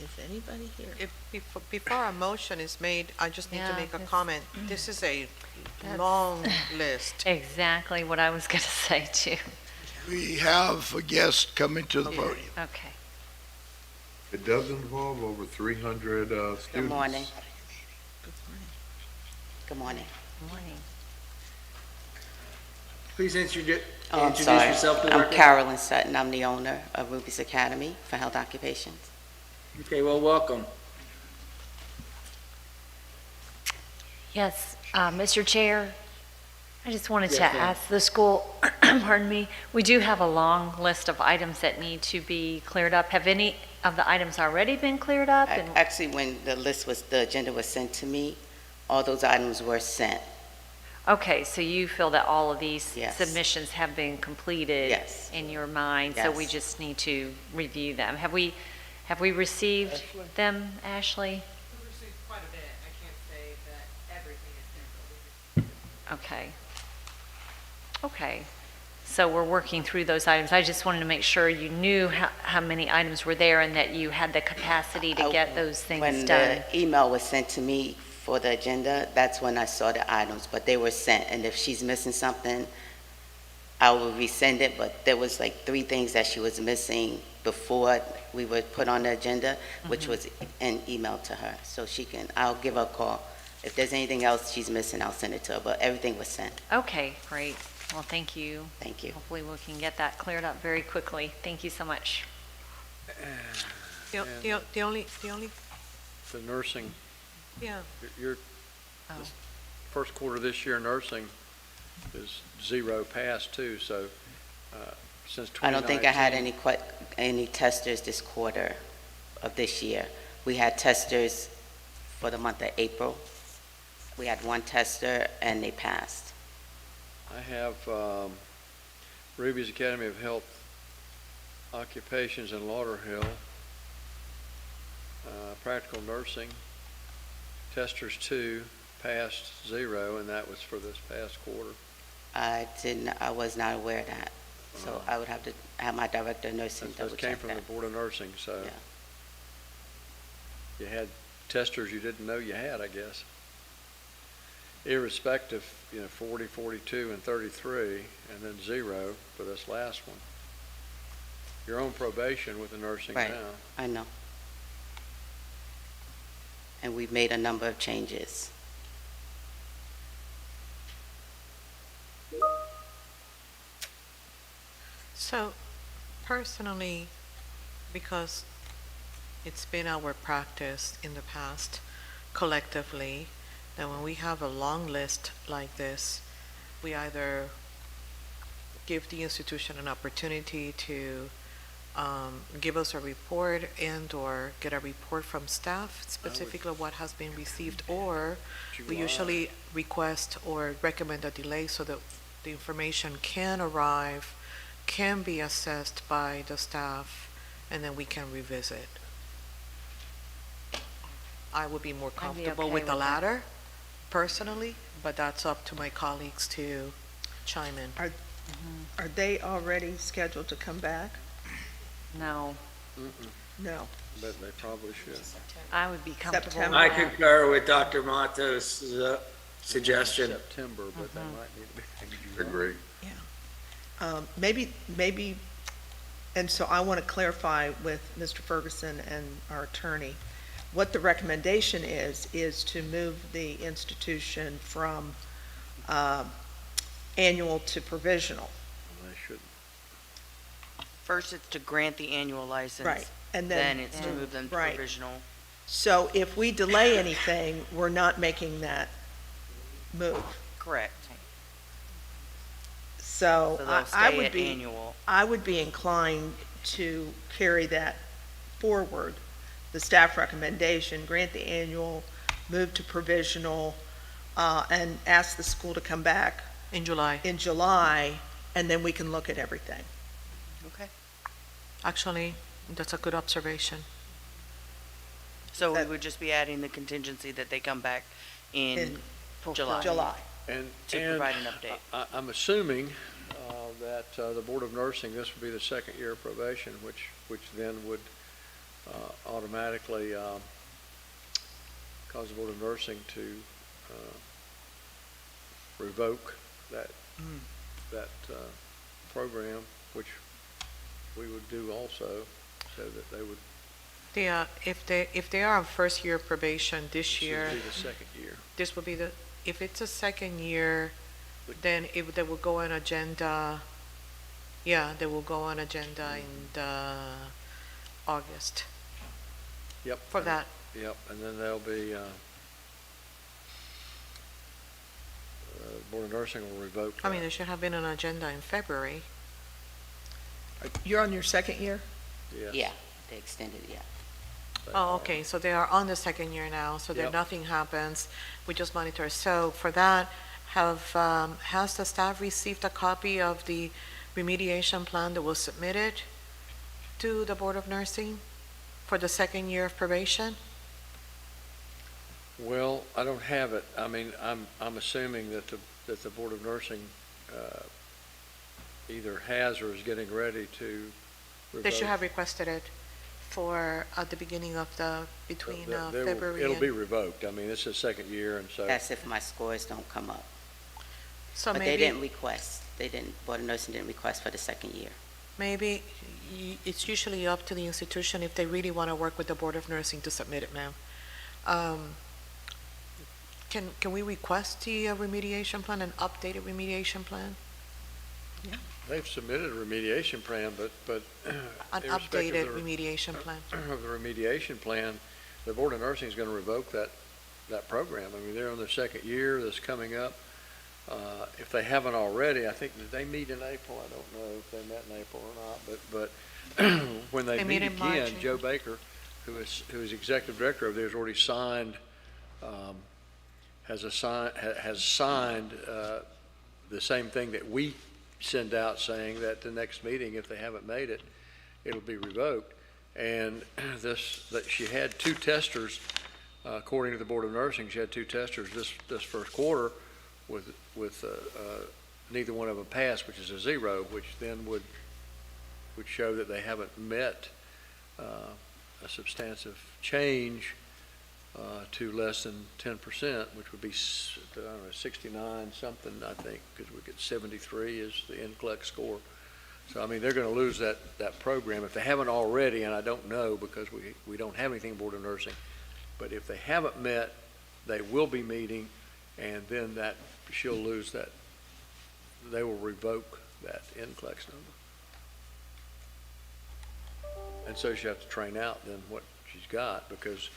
Is anybody here? Before a motion is made, I just need to Yeah, make a it's- comment. This is a That's- long list. Exactly what I was going to say too. We have a guest coming to the podium. Okay. It does involve over 300 students. Good morning. Good morning. Morning. Please introduce Oh, I'm introduce sorry. yourself to the I'm record. Carolyn Sutton. I'm the owner of Ruby's Academy for Health Occupations. Okay, well, welcome. Yes, Mr. Chair, I just wanted to Yes, ma'am. ask the school, pardon me, we do have a long list of items that need to be cleared up. Have any of the items already been cleared up? And Actually, when the agenda was sent to me, all those items were sent. Okay, so you feel that all of these Yes. submissions have been completed? Yes. In your mind? So we Yes. just need to review them. Have we received them, Ashley? We received quite a bit. I can't say that everything has been filled. Okay. Okay. So we're working through those items. I just wanted to make sure you knew how many items were there and that you had the capacity to get those things When done. the email was sent to me for the agenda, that's when I saw the items, but they were sent. And if she's missing something, I will resend it, but there was like 3 things that she was missing before we were put on the agenda, which was an email to her. So I'll give her a call. If there's anything else she's missing, I'll send it to her, but everything was sent. Okay, great. Well, thank you. Thank you. Hopefully we can get that cleared up very quickly. Thank you so much. The only, The nursing, yeah. your Oh. this first quarter this year, nursing is 0 pass too, so since 2019. I don't think I had any testers this quarter of this year. We had testers for the month of April. We had 1 tester and they passed. I have Ruby's Academy of Health Occupations in Lauderhill, practical nursing, testers 2, passed 0, and that was for this past quarter. I was not aware of that. So I would have to have my director of nursing double That came check from that. the Board of Nursing, so Yeah. you had testers you didn't know you had, I guess. Irrespective, 40, 42, and 33, and then 0 for this last one. You're on probation with the nursing Right. now. I know. And we've made a number of changes. So personally, because it's been our practice in the past collectively, that when we have a long list like this, we either give the institution an opportunity to give us a report and/or get a report from staff specifically what has been received, or we usually request or recommend a delay so that the information can arrive, can be assessed by the staff, and then we can revisit. I would be more I'd be comfortable okay with the with that. latter, personally, but that's up to my colleagues to chime in. Are they already scheduled to come back? No, No. But they probably should. I would be comfortable with September. I that. concur with Dr. Matos' suggestion. September, but they might need to be. Agree. Maybe, and so I want to clarify with Mr. Ferguson and our attorney, what the recommendation is to move the institution from annual to provisional. They shouldn't. First, it's to grant the annual license. Right, and Then then. it's to move them to Right. provisional. So if we delay anything, we're not making that move. Correct. So So they'll I stay would at be, annual. I would be inclined to carry that forward, the staff recommendation, grant the annual, move to provisional, and ask the school to come back In July. in July, and then we can look at everything. Okay. Actually, that's a good observation. So we That- would just be adding the contingency that they come back in In July. July. And To provide an update. I'm assuming that the Board of Nursing, this would be the second year of probation, which then would automatically cause the Board of Nursing to revoke that program, which we would do also, so that they would. If they are on first year probation this year, This would be the second year. this would be if it's a second year, then they will go on agenda, they will go on agenda in August. Yep. For that. Yep, and then there'll be, Board of Nursing will revoke I mean, that. there should have been an agenda in February. You're on your second year? Yes. Yeah, they extended, yeah. Oh, okay, so they are on the second year now, so there Yep. nothing happens, we just monitor. So for that, has the staff received a copy of the remediation plan that was submitted to the Board of Nursing for the second year of probation? Well, I don't have it. I mean, I'm assuming that the Board of Nursing either has or is getting ready to revoke. They should have requested it for, at the beginning of between February It'll and. be revoked. I mean, this is second year, and so. That's if my scores don't come up. So But they maybe, didn't request, Board of Nursing didn't request for the second year. maybe it's usually up to the institution if they really want to work with the Board of Nursing to submit it, ma'am. Can we request the remediation plan, an updated remediation plan? They've submitted a remediation plan, but An irrespective updated of the- remediation plan? of the remediation plan, the Board of Nursing is going to revoke that program. I mean, they're on their second year that's coming up. If they haven't already, I think that they meet in April. I don't know if they met in April or not, but when they They meet meet in March, again, Joe Baker, who is executive director over there, has already signed, has signed the same thing that we send out, saying that the next meeting, if they haven't made it, it'll be revoked. And that she had two testers, according to the Board of Nursing, she had two testers this first quarter with neither one of them passed, which is a 0, which then would show that they haven't met a substantive change to less than 10%, which would be, I don't know, 69 something, I think, because we get 73 is the NCLEX score. So, I mean, they're going to lose that program if they haven't already, and I don't know because we don't have anything Board of Nursing. But if they haven't met, they will be meeting, and then she'll lose that. They will revoke that NCLEX number. And so she'll have to train out then what she's got, because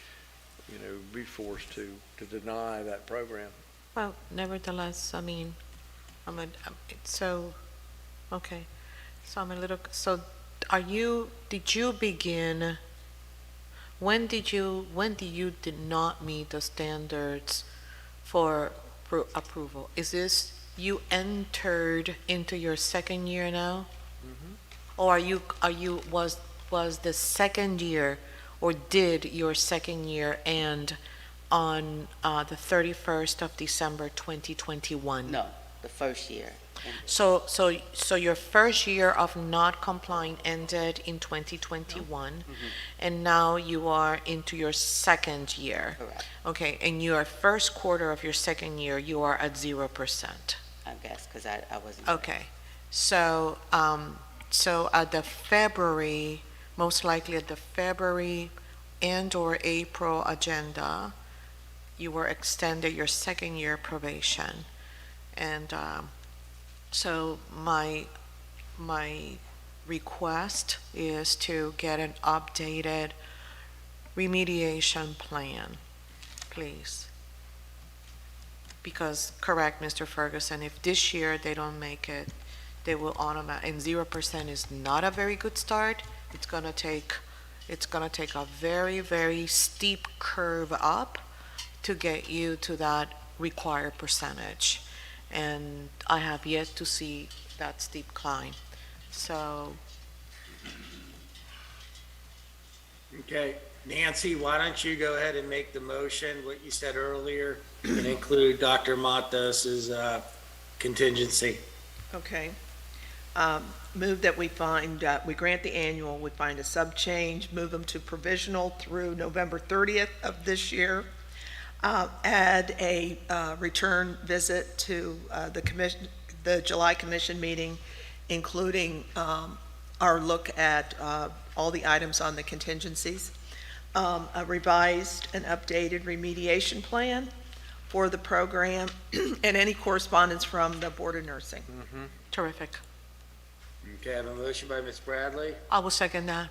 be forced to deny that program. Well, nevertheless, I mean, okay. So I'm a little, so did you begin, when did you did not meet the standards for approval? Is this, you entered into your second year now? Or was the second year, or did your second year end on the 31st of December 2021? No, the first year. So your first year of not complying ended in 2021, and now you are into your second year. Correct. Okay, and your first quarter of your second year, you are at 0%. I guess, because I wasn't. Okay, so at the February, most likely at the February and/or April agenda, you were extended your second year probation. And so my request is to get an updated remediation plan, please. Because, correct, Mr. Ferguson, if this year they don't make it, they will and 0% is not a very good start. It's gonna take a very, very steep curve up to get you to that required percentage. And I have yet to see that steep climb. So, Okay, Nancy, why don't you go ahead and make the motion, what you said earlier, and include Dr. Matos's contingency. Okay. move that we find, we grant the annual, we find a sub-change, move them to provisional through November 30th of this year. Add a return visit to the commission, the July commission meeting, including our look at all the items on the contingencies, a revised and updated remediation plan for the program, and any correspondence from the Board of Nursing. Terrific. Okay, I have a motion by Ms. Bradley, I will second that.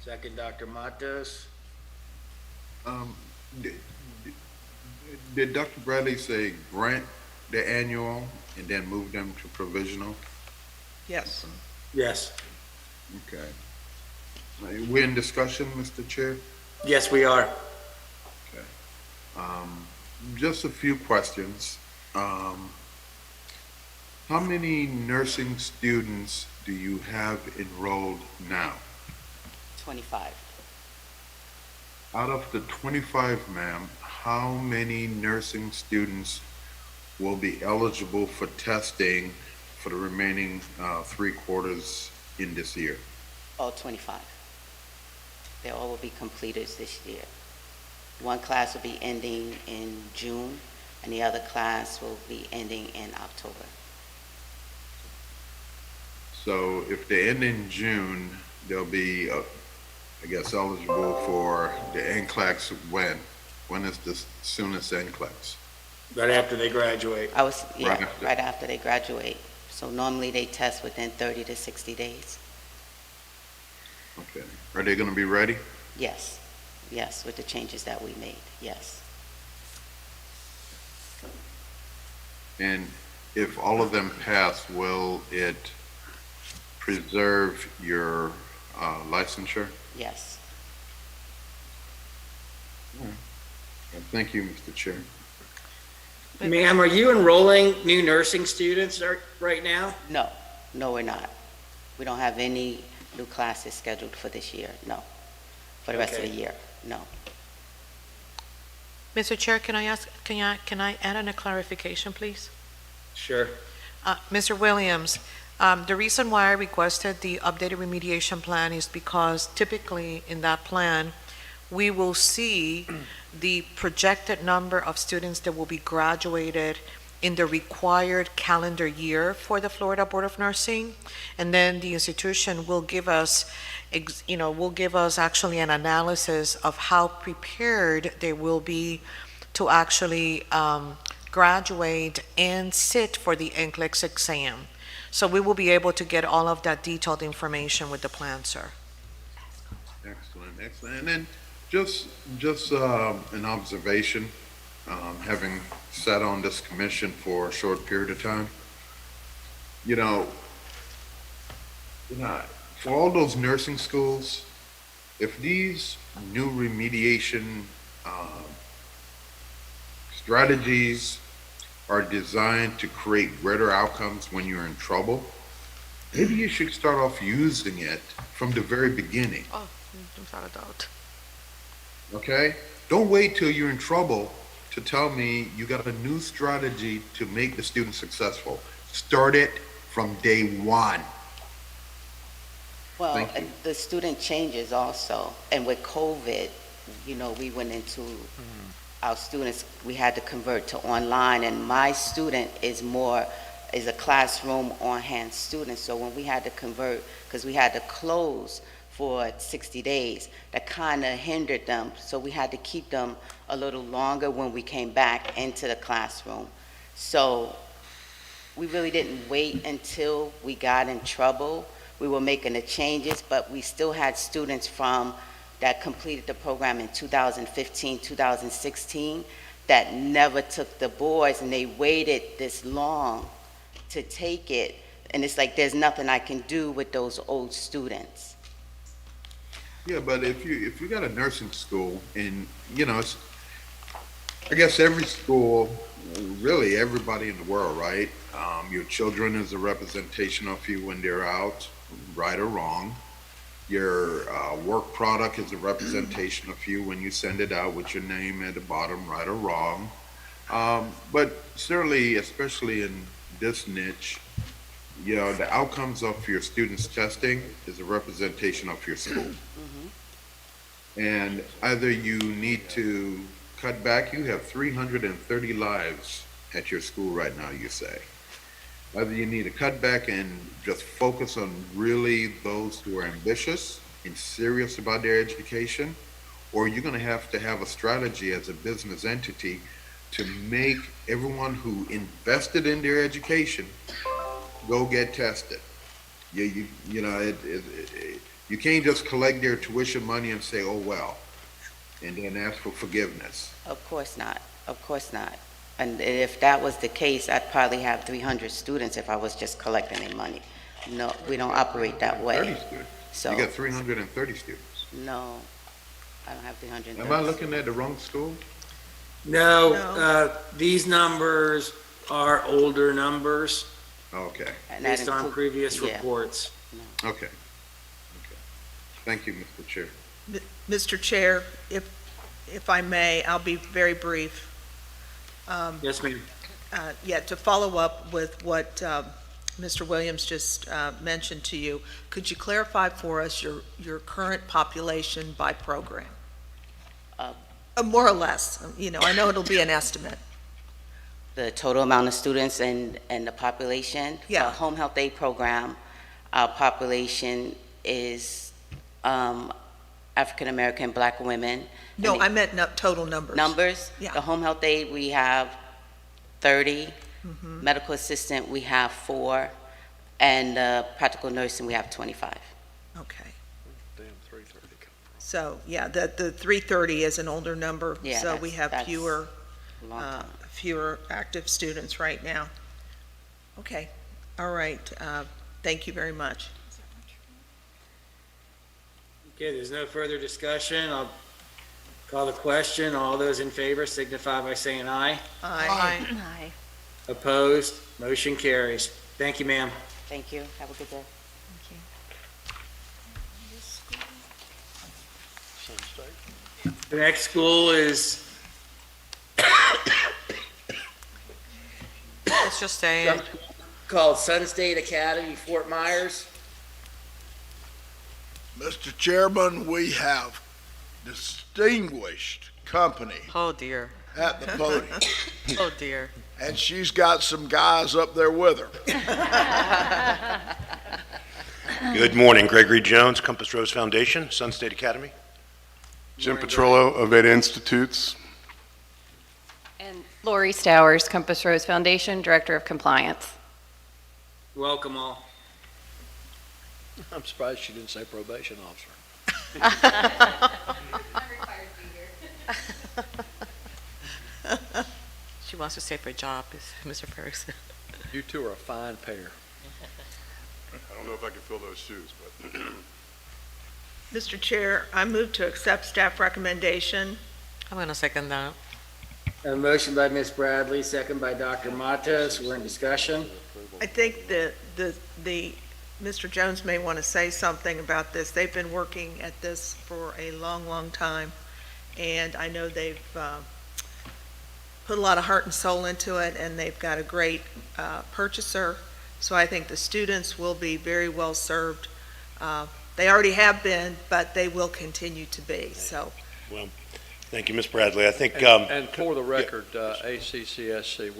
second Dr. Matos. Did Dr. Bradley say grant the annual and then move them to provisional? Yes. Yes. Okay. We're in discussion, Mr. Chair? Yes, we are. Just a few questions. How many nursing students do you have enrolled now? 25. Out of the 25, ma'am, how many nursing students will be eligible for testing for the remaining 3 quarters in this year? All 25. They all will be completed this year. One class will be ending in June, and the other class will be ending in October. So if they end in June, they'll be, I guess, eligible for the NCLEX when? When is the soonest NCLEX? Right after they graduate. Right after they graduate. So normally they test within 30 to 60 days. Okay. Are they going to be ready? Yes, yes, with the changes that we made, yes. And if all of them pass, will it preserve your licensure? Yes. Thank you, Mr. Chair. Ma'am, are you enrolling new nursing students right now? No, no, we're not. We don't have any new classes scheduled for this year, no. For the rest of the year, no. Mr. Chair, can I add in a clarification, please? Sure. Mr. Williams, the reason why I requested the updated remediation plan is because typically in that plan, we will see the projected number of students that will be graduated in the required calendar year for the Florida Board of Nursing, and then the institution will give us, actually an analysis of how prepared they will be to actually graduate and sit for the NCLEX exam. So we will be able to get all of that detailed information with the plan, sir. Excellent, excellent. And then just an observation, having sat on this commission for a short period of time, for all those nursing schools, if these new remediation strategies are designed to create greater outcomes when you're in trouble, maybe you should start off using it from the very beginning. Oh, without a doubt. Okay? Don't wait till you're in trouble to tell me you got a new strategy to make the student successful. Start it from day one. Well, Thank you. and the student changes also, and with COVID, we went into our students, we had to convert to online, and my student is a classroom on-hand student, so when we had to convert, because we had to close for 60 days, that kind of hindered them, so we had to keep them a little longer when we came back into the classroom. So we really didn't wait until we got in trouble. We were making the changes, but we still had students that completed the program in 2015, 2016, that never took the boards, and they waited this long to take it. And it's like, there's nothing I can do with those old students. Yeah, but if you got a nursing school, and I guess every school, really everybody in the world, right? Your children is a representation of you when they're out, right or wrong. Your work product is a representation of you when you send it out with your name at the bottom, right or wrong. But certainly, especially in this niche, you know, the outcomes of your students' testing is a representation of your school. And either you need to cut back, you have 330 lives at your school right now, you say. Either you need to cut back and just focus on really those who are ambitious and serious about their education, or you're gonna have to have a strategy as a business entity to make everyone who invested in their education go get tested. You know, you can't just collect their tuition money and say, oh, well, and then ask for forgiveness. Of course not, of course not. And if that was the case, I'd probably have 300 students if I was just collecting their money. No, we don't operate that way. 30 students. So, You got 330 students. no, I don't have 330. Am I looking at the wrong school? No, these numbers are older numbers Okay, And that based on include- previous yeah. reports. okay. Thank you, Mr. Chair. Mr. Chair, if I may, I'll be very brief. Yes, ma'am. Yeah, to follow up with what Mr. Williams just mentioned to you, could you clarify for us your current population by program? More or less, you know, I know it'll be an estimate. The total amount of students and the population? Yeah. For home health aid program, our population is African-American, Black women. No, And I meant total numbers. numbers? Yeah. The home health aid, we have 30. Medical assistant, we have 4. And practical nursing, we have 25. Okay. Damn, 330. So, yeah, the 330 is an older number, Yeah, so we have that's fewer Long time. fewer active students right now. Okay, all right, thank you very much. Okay, there's no further discussion. I'll call the question. All those in favor signify by saying aye. Aye. Aye. Opposed? Motion carries. Thank you, ma'am. Thank you. Have a good day. The next school is Let's just say, called Sun State Academy, Fort Myers. Mr. Chairman, we have distinguished company oh dear, at the podium, oh dear. and she's got some guys up there with her. Good morning, Gregory Jones, Compass Rose Foundation, Sun State Academy. Jim Petrillo of Ada Institutes. And Lori Stowers, Compass Rose Foundation, Director of Compliance. Welcome all. I'm surprised she didn't say probation officer. She wants to save her job, Mr. Ferguson. You two are a fine pair. I don't know if I can fill those shoes, but Mr. Chair, I move to accept staff recommendation. I'm going to second that. A motion by Ms. Bradley, second by Dr. Matos. We're in discussion. I think Mr. Jones may want to say something about this. They've been working at this for a long, long time, and I know they've put a lot of heart and soul into it, and they've got a great purchaser, so I think the students will be very well served. They already have been, but they will continue to be, so. Well, thank you, Ms. Bradley. I think, And for the record, ACCSC,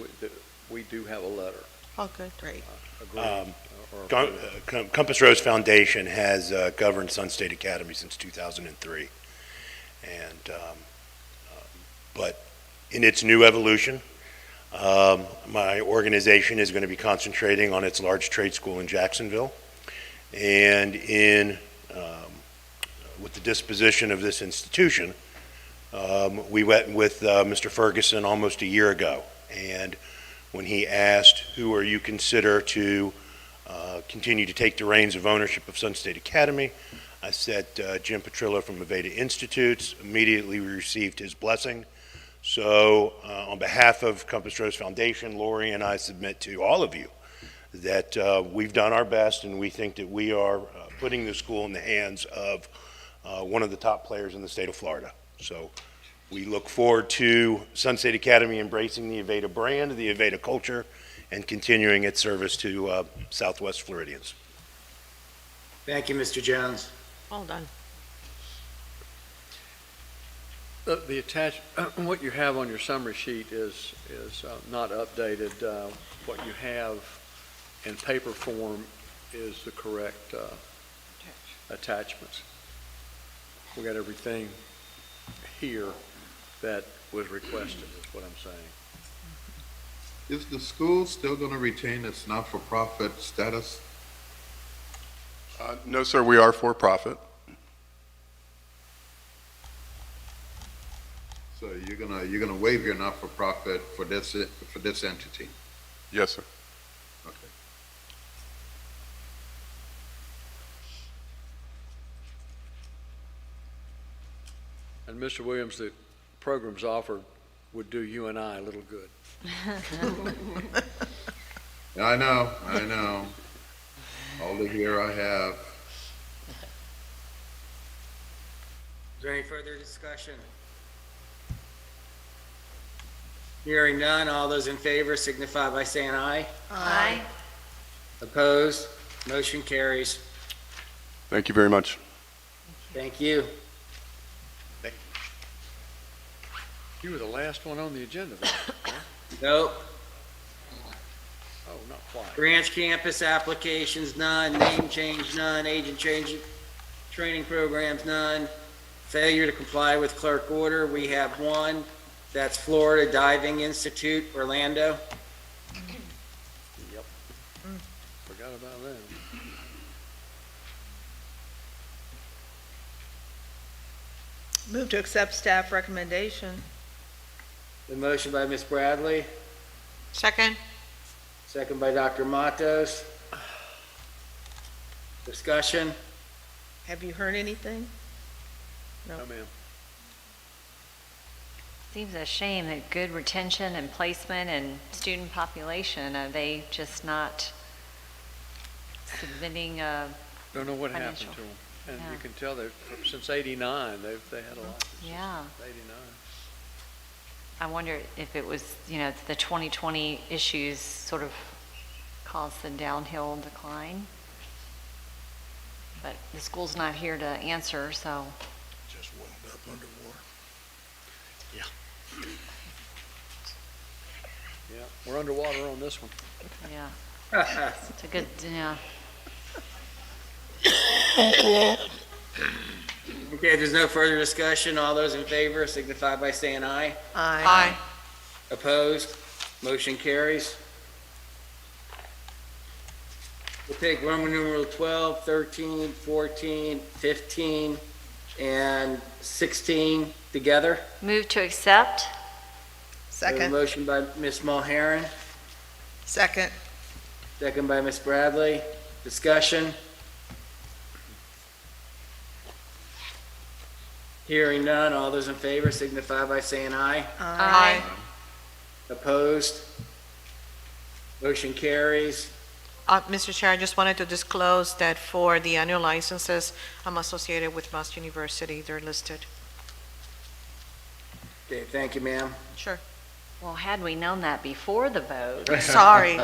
we do have a letter. Oh, good. Great. Agreed. Compass Rose Foundation has governed Sun State Academy since 2003. And, but in its new evolution, my organization is going to be concentrating on its large trade school in Jacksonville. And with the disposition of this institution, we went with Mr. Ferguson almost a year ago. And when he asked, who are you consider to continue to take the reins of ownership of Sun State Academy, I said Jim Petrillo from Aveda Institutes. Immediately we received his blessing. So on behalf of Compass Rose Foundation, Lori and I submit to all of you that we've done our best, and we think that we are putting the school in the hands of one of the top players in the state of Florida. So we look forward to Sun State Academy embracing the Aveda brand, the Aveda culture, and continuing its service to Southwest Floridians. Thank you, Mr. Jones. Well done. The what you have on your summary sheet is not updated. What you have in paper form is the correct attachments. We got everything here that was requested, is what I'm saying. Is the school still going to retain its not-for-profit status? No, sir, we are for profit. So you're gonna waive your not-for-profit for this entity? Yes, sir. Okay. And Mr. Williams, the programs offered would do you and I a little good. I know. All the here I have. Is there any further discussion? Hearing none, all those in favor signify by saying aye. Aye. Opposed? Motion carries. Thank you very much. Thank you. You were the last one on the agenda. Nope. Oh, not quite. Branch campus applications, none. Name change, none. Agent change, training programs, none. Failure to comply with clerk order, we have one. That's Florida Diving Institute, Orlando. Yep. Forgot about that. Move to accept staff recommendation. The motion by Ms. Bradley, Second? second by Dr. Matos. Discussion? Have you heard anything? No, ma'am. Seems a shame that good retention and placement and student population, are they just not submitting a Don't know what happened financial? to them. And Yeah. you can tell that since '89, they had a lot. Yeah. '89. I wonder if it was, the 2020 issues sort of caused the downhill decline. But the school's not here to answer, so. Just warmed up underwater. Yeah, we're underwater on this one. Yeah. It's a good, Okay, if there's no further discussion, all those in favor signify by saying aye. Aye. Opposed? Motion carries. We'll take Roman numeral 12, 13, 14, 15, and 16 together. Move to accept. We have a Second. motion by Ms. Mulherron, Second. second by Ms. Bradley. Discussion? Hearing none, all those in favor signify by saying aye. Aye. Opposed? Motion carries. Mr. Chair, I just wanted to disclose that for the annual licenses, I'm associated with Must University. They're listed. Okay, thank you, ma'am. Sure. Well, had we known that before the vote. Sorry.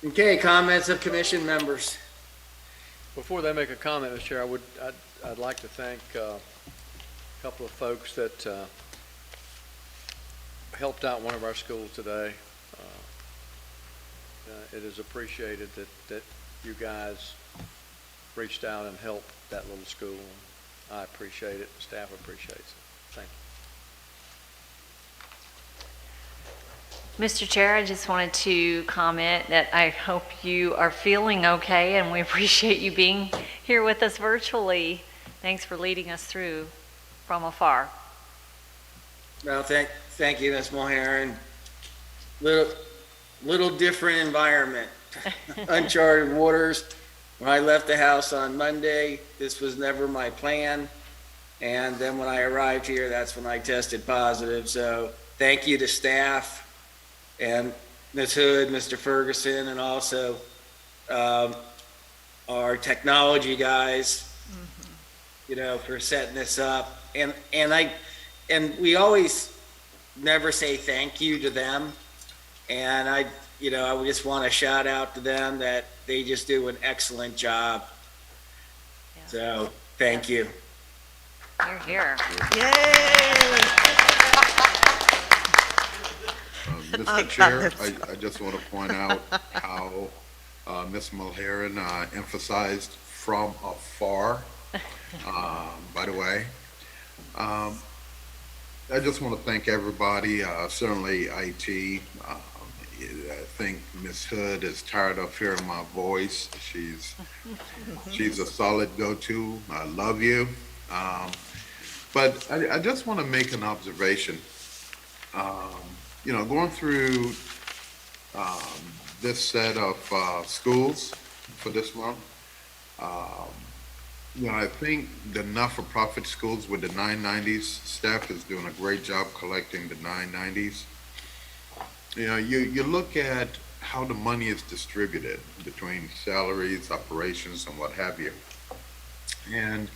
Okay, comments of commission members. Before they make a comment, Mr. Chair, I'd like to thank a couple of folks that helped out one of our schools today. It is appreciated that you guys reached out and helped that little school. I appreciate it, the staff appreciates it. Thank you. Mr. Chair, I just wanted to comment that I hope you are feeling okay, and we appreciate you being here with us virtually. Thanks for leading us through from afar. Well, thank you, Ms. Mulherron. Little different environment, uncharted waters. When I left the house on Monday, this was never my plan. And then when I arrived here, that's when I tested positive. So thank you to staff and Ms. Hood, Mr. Ferguson, and also our technology guys. for setting this up. And we always never say thank you to them. And I just want to shout out to them that they just do an excellent job. So, thank you. You're here. Yay! Mr. Chair, I just want to point out how Ms. Mulherin emphasized from afar, by the way. I just want to thank everybody, certainly IT. I think Ms. Hood is tired of hearing my voice. She's a solid go-to. I love you. But I just want to make an observation. Going through this set of schools for this month, I think the not-for-profit schools with the 990s, staff is doing a great job collecting the 990s. You look at how the money is distributed between salaries, operations, and what have you. And,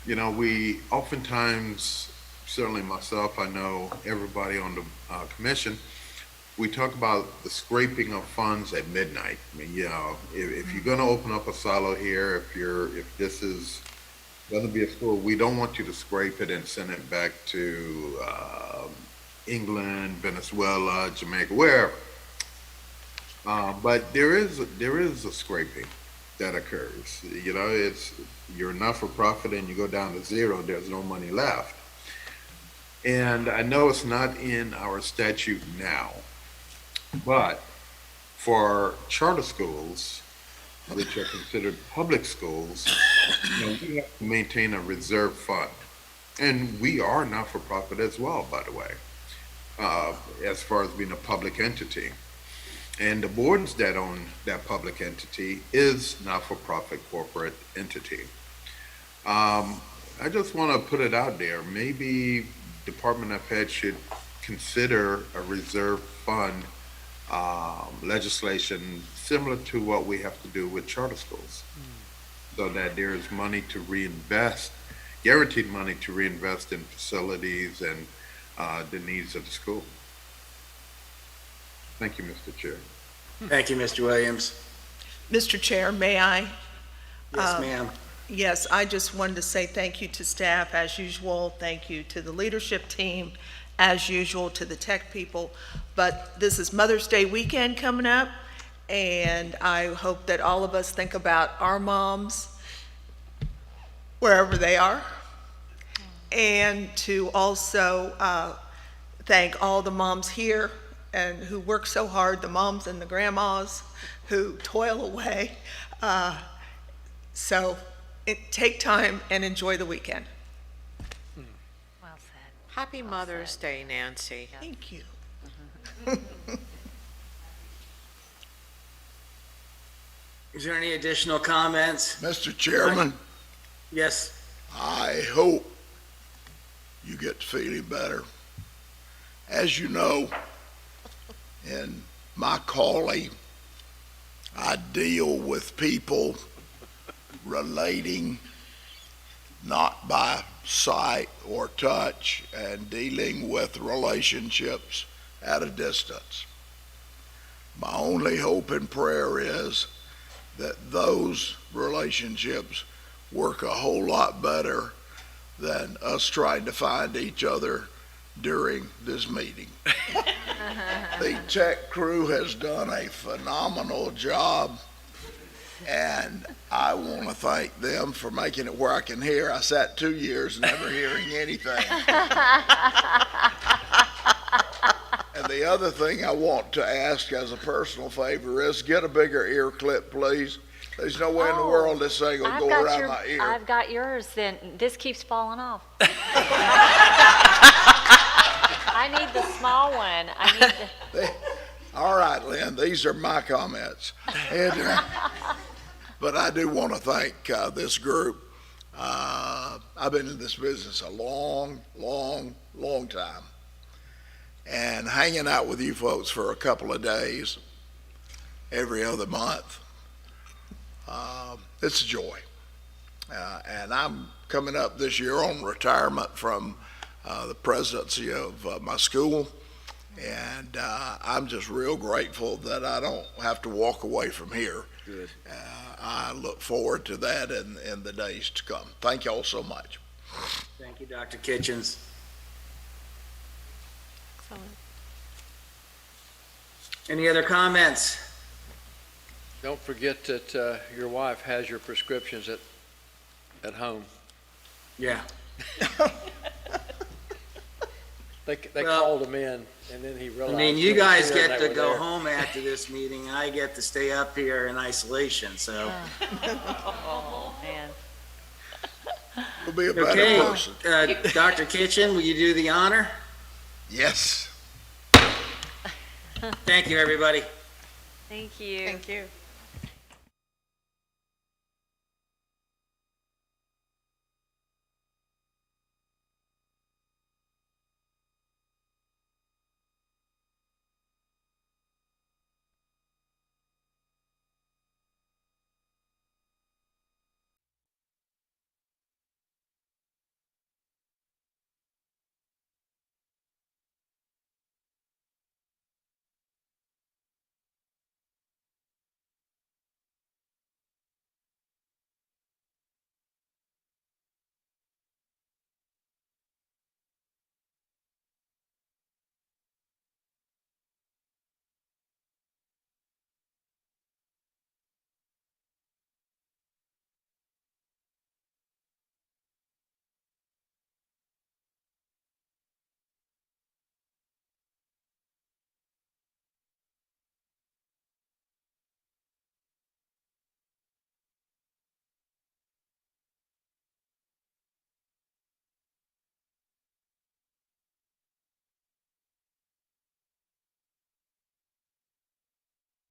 we oftentimes, certainly myself, I know everybody on the commission, we talk about the scraping of funds at midnight. I mean, if you're going to open up a silo here, if this is going to be a school, we don't want you to scrape it and send it back to England, Venezuela, Jamaica, wherever. But there is a scraping that occurs. You're not for profit and you go down to zero. There's no money left. And I know it's not in our statute now, but for charter schools, which are considered public schools, we have to maintain a reserve fund. And we are not for profit as well, by the way, as far as being a public entity. And the boards that own that public entity is not-for-profit corporate entity. I just want to put it out there. Maybe Department of Ed should consider a reserve fund legislation similar to what we have to do with charter schools, so that there is money to reinvest, guaranteed money to reinvest in facilities and the needs of the school. Thank you, Mr. Chair. Thank you, Mr. Williams. Mr. Chair, may I? Yes, ma'am. Yes, I just wanted to say thank you to staff as usual. Thank you to the leadership team as usual, to the tech people. But this is Mother's Day weekend coming up, and I hope that all of us think about our moms wherever they are, and to also thank all the moms here and who work so hard, the moms and the grandmas who toil away. Take time and enjoy the weekend. Well said. Happy Mother's Day, Nancy. Thank you. Is there any additional comments? Mr. Chairman, Yes. I hope you get to feeling better. As you know, in my calling, I deal with people relating not by sight or touch and dealing with relationships at a distance. My only hope and prayer is that those relationships work a whole lot better than us trying to find each other during this meeting. The tech crew has done a phenomenal job, and I want to thank them for making it where I can hear. I sat 2 years never hearing anything. And the other thing I want to ask as a personal favor is get a bigger ear clip, please. There's no way in the world this thing will go around my ear. I've got yours, then this keeps falling off. I need the small one. All right, Lynn, these are my comments. And, but I do want to thank this group. I've been in this business a long, long, long time. And hanging out with you folks for a couple of days every other month, it's a joy. And I'm coming up this year on retirement from the presidency of my school. And I'm just real grateful that I don't have to walk away from here. Good. I look forward to that in the days to come. Thank you all so much. Thank you, Dr. Kitchens. Any other comments? Don't forget that your wife has your prescriptions at home. Yeah. They Well, called him in, and then he I realized. mean, you he was guys here and get they to were go there. home after this meeting. I get to stay up here in isolation, so. Oh, man. We'll be a better Okay, person. Dr. Kitchen, will you do the honor? Yes. Thank you, everybody. Thank you. Thank you.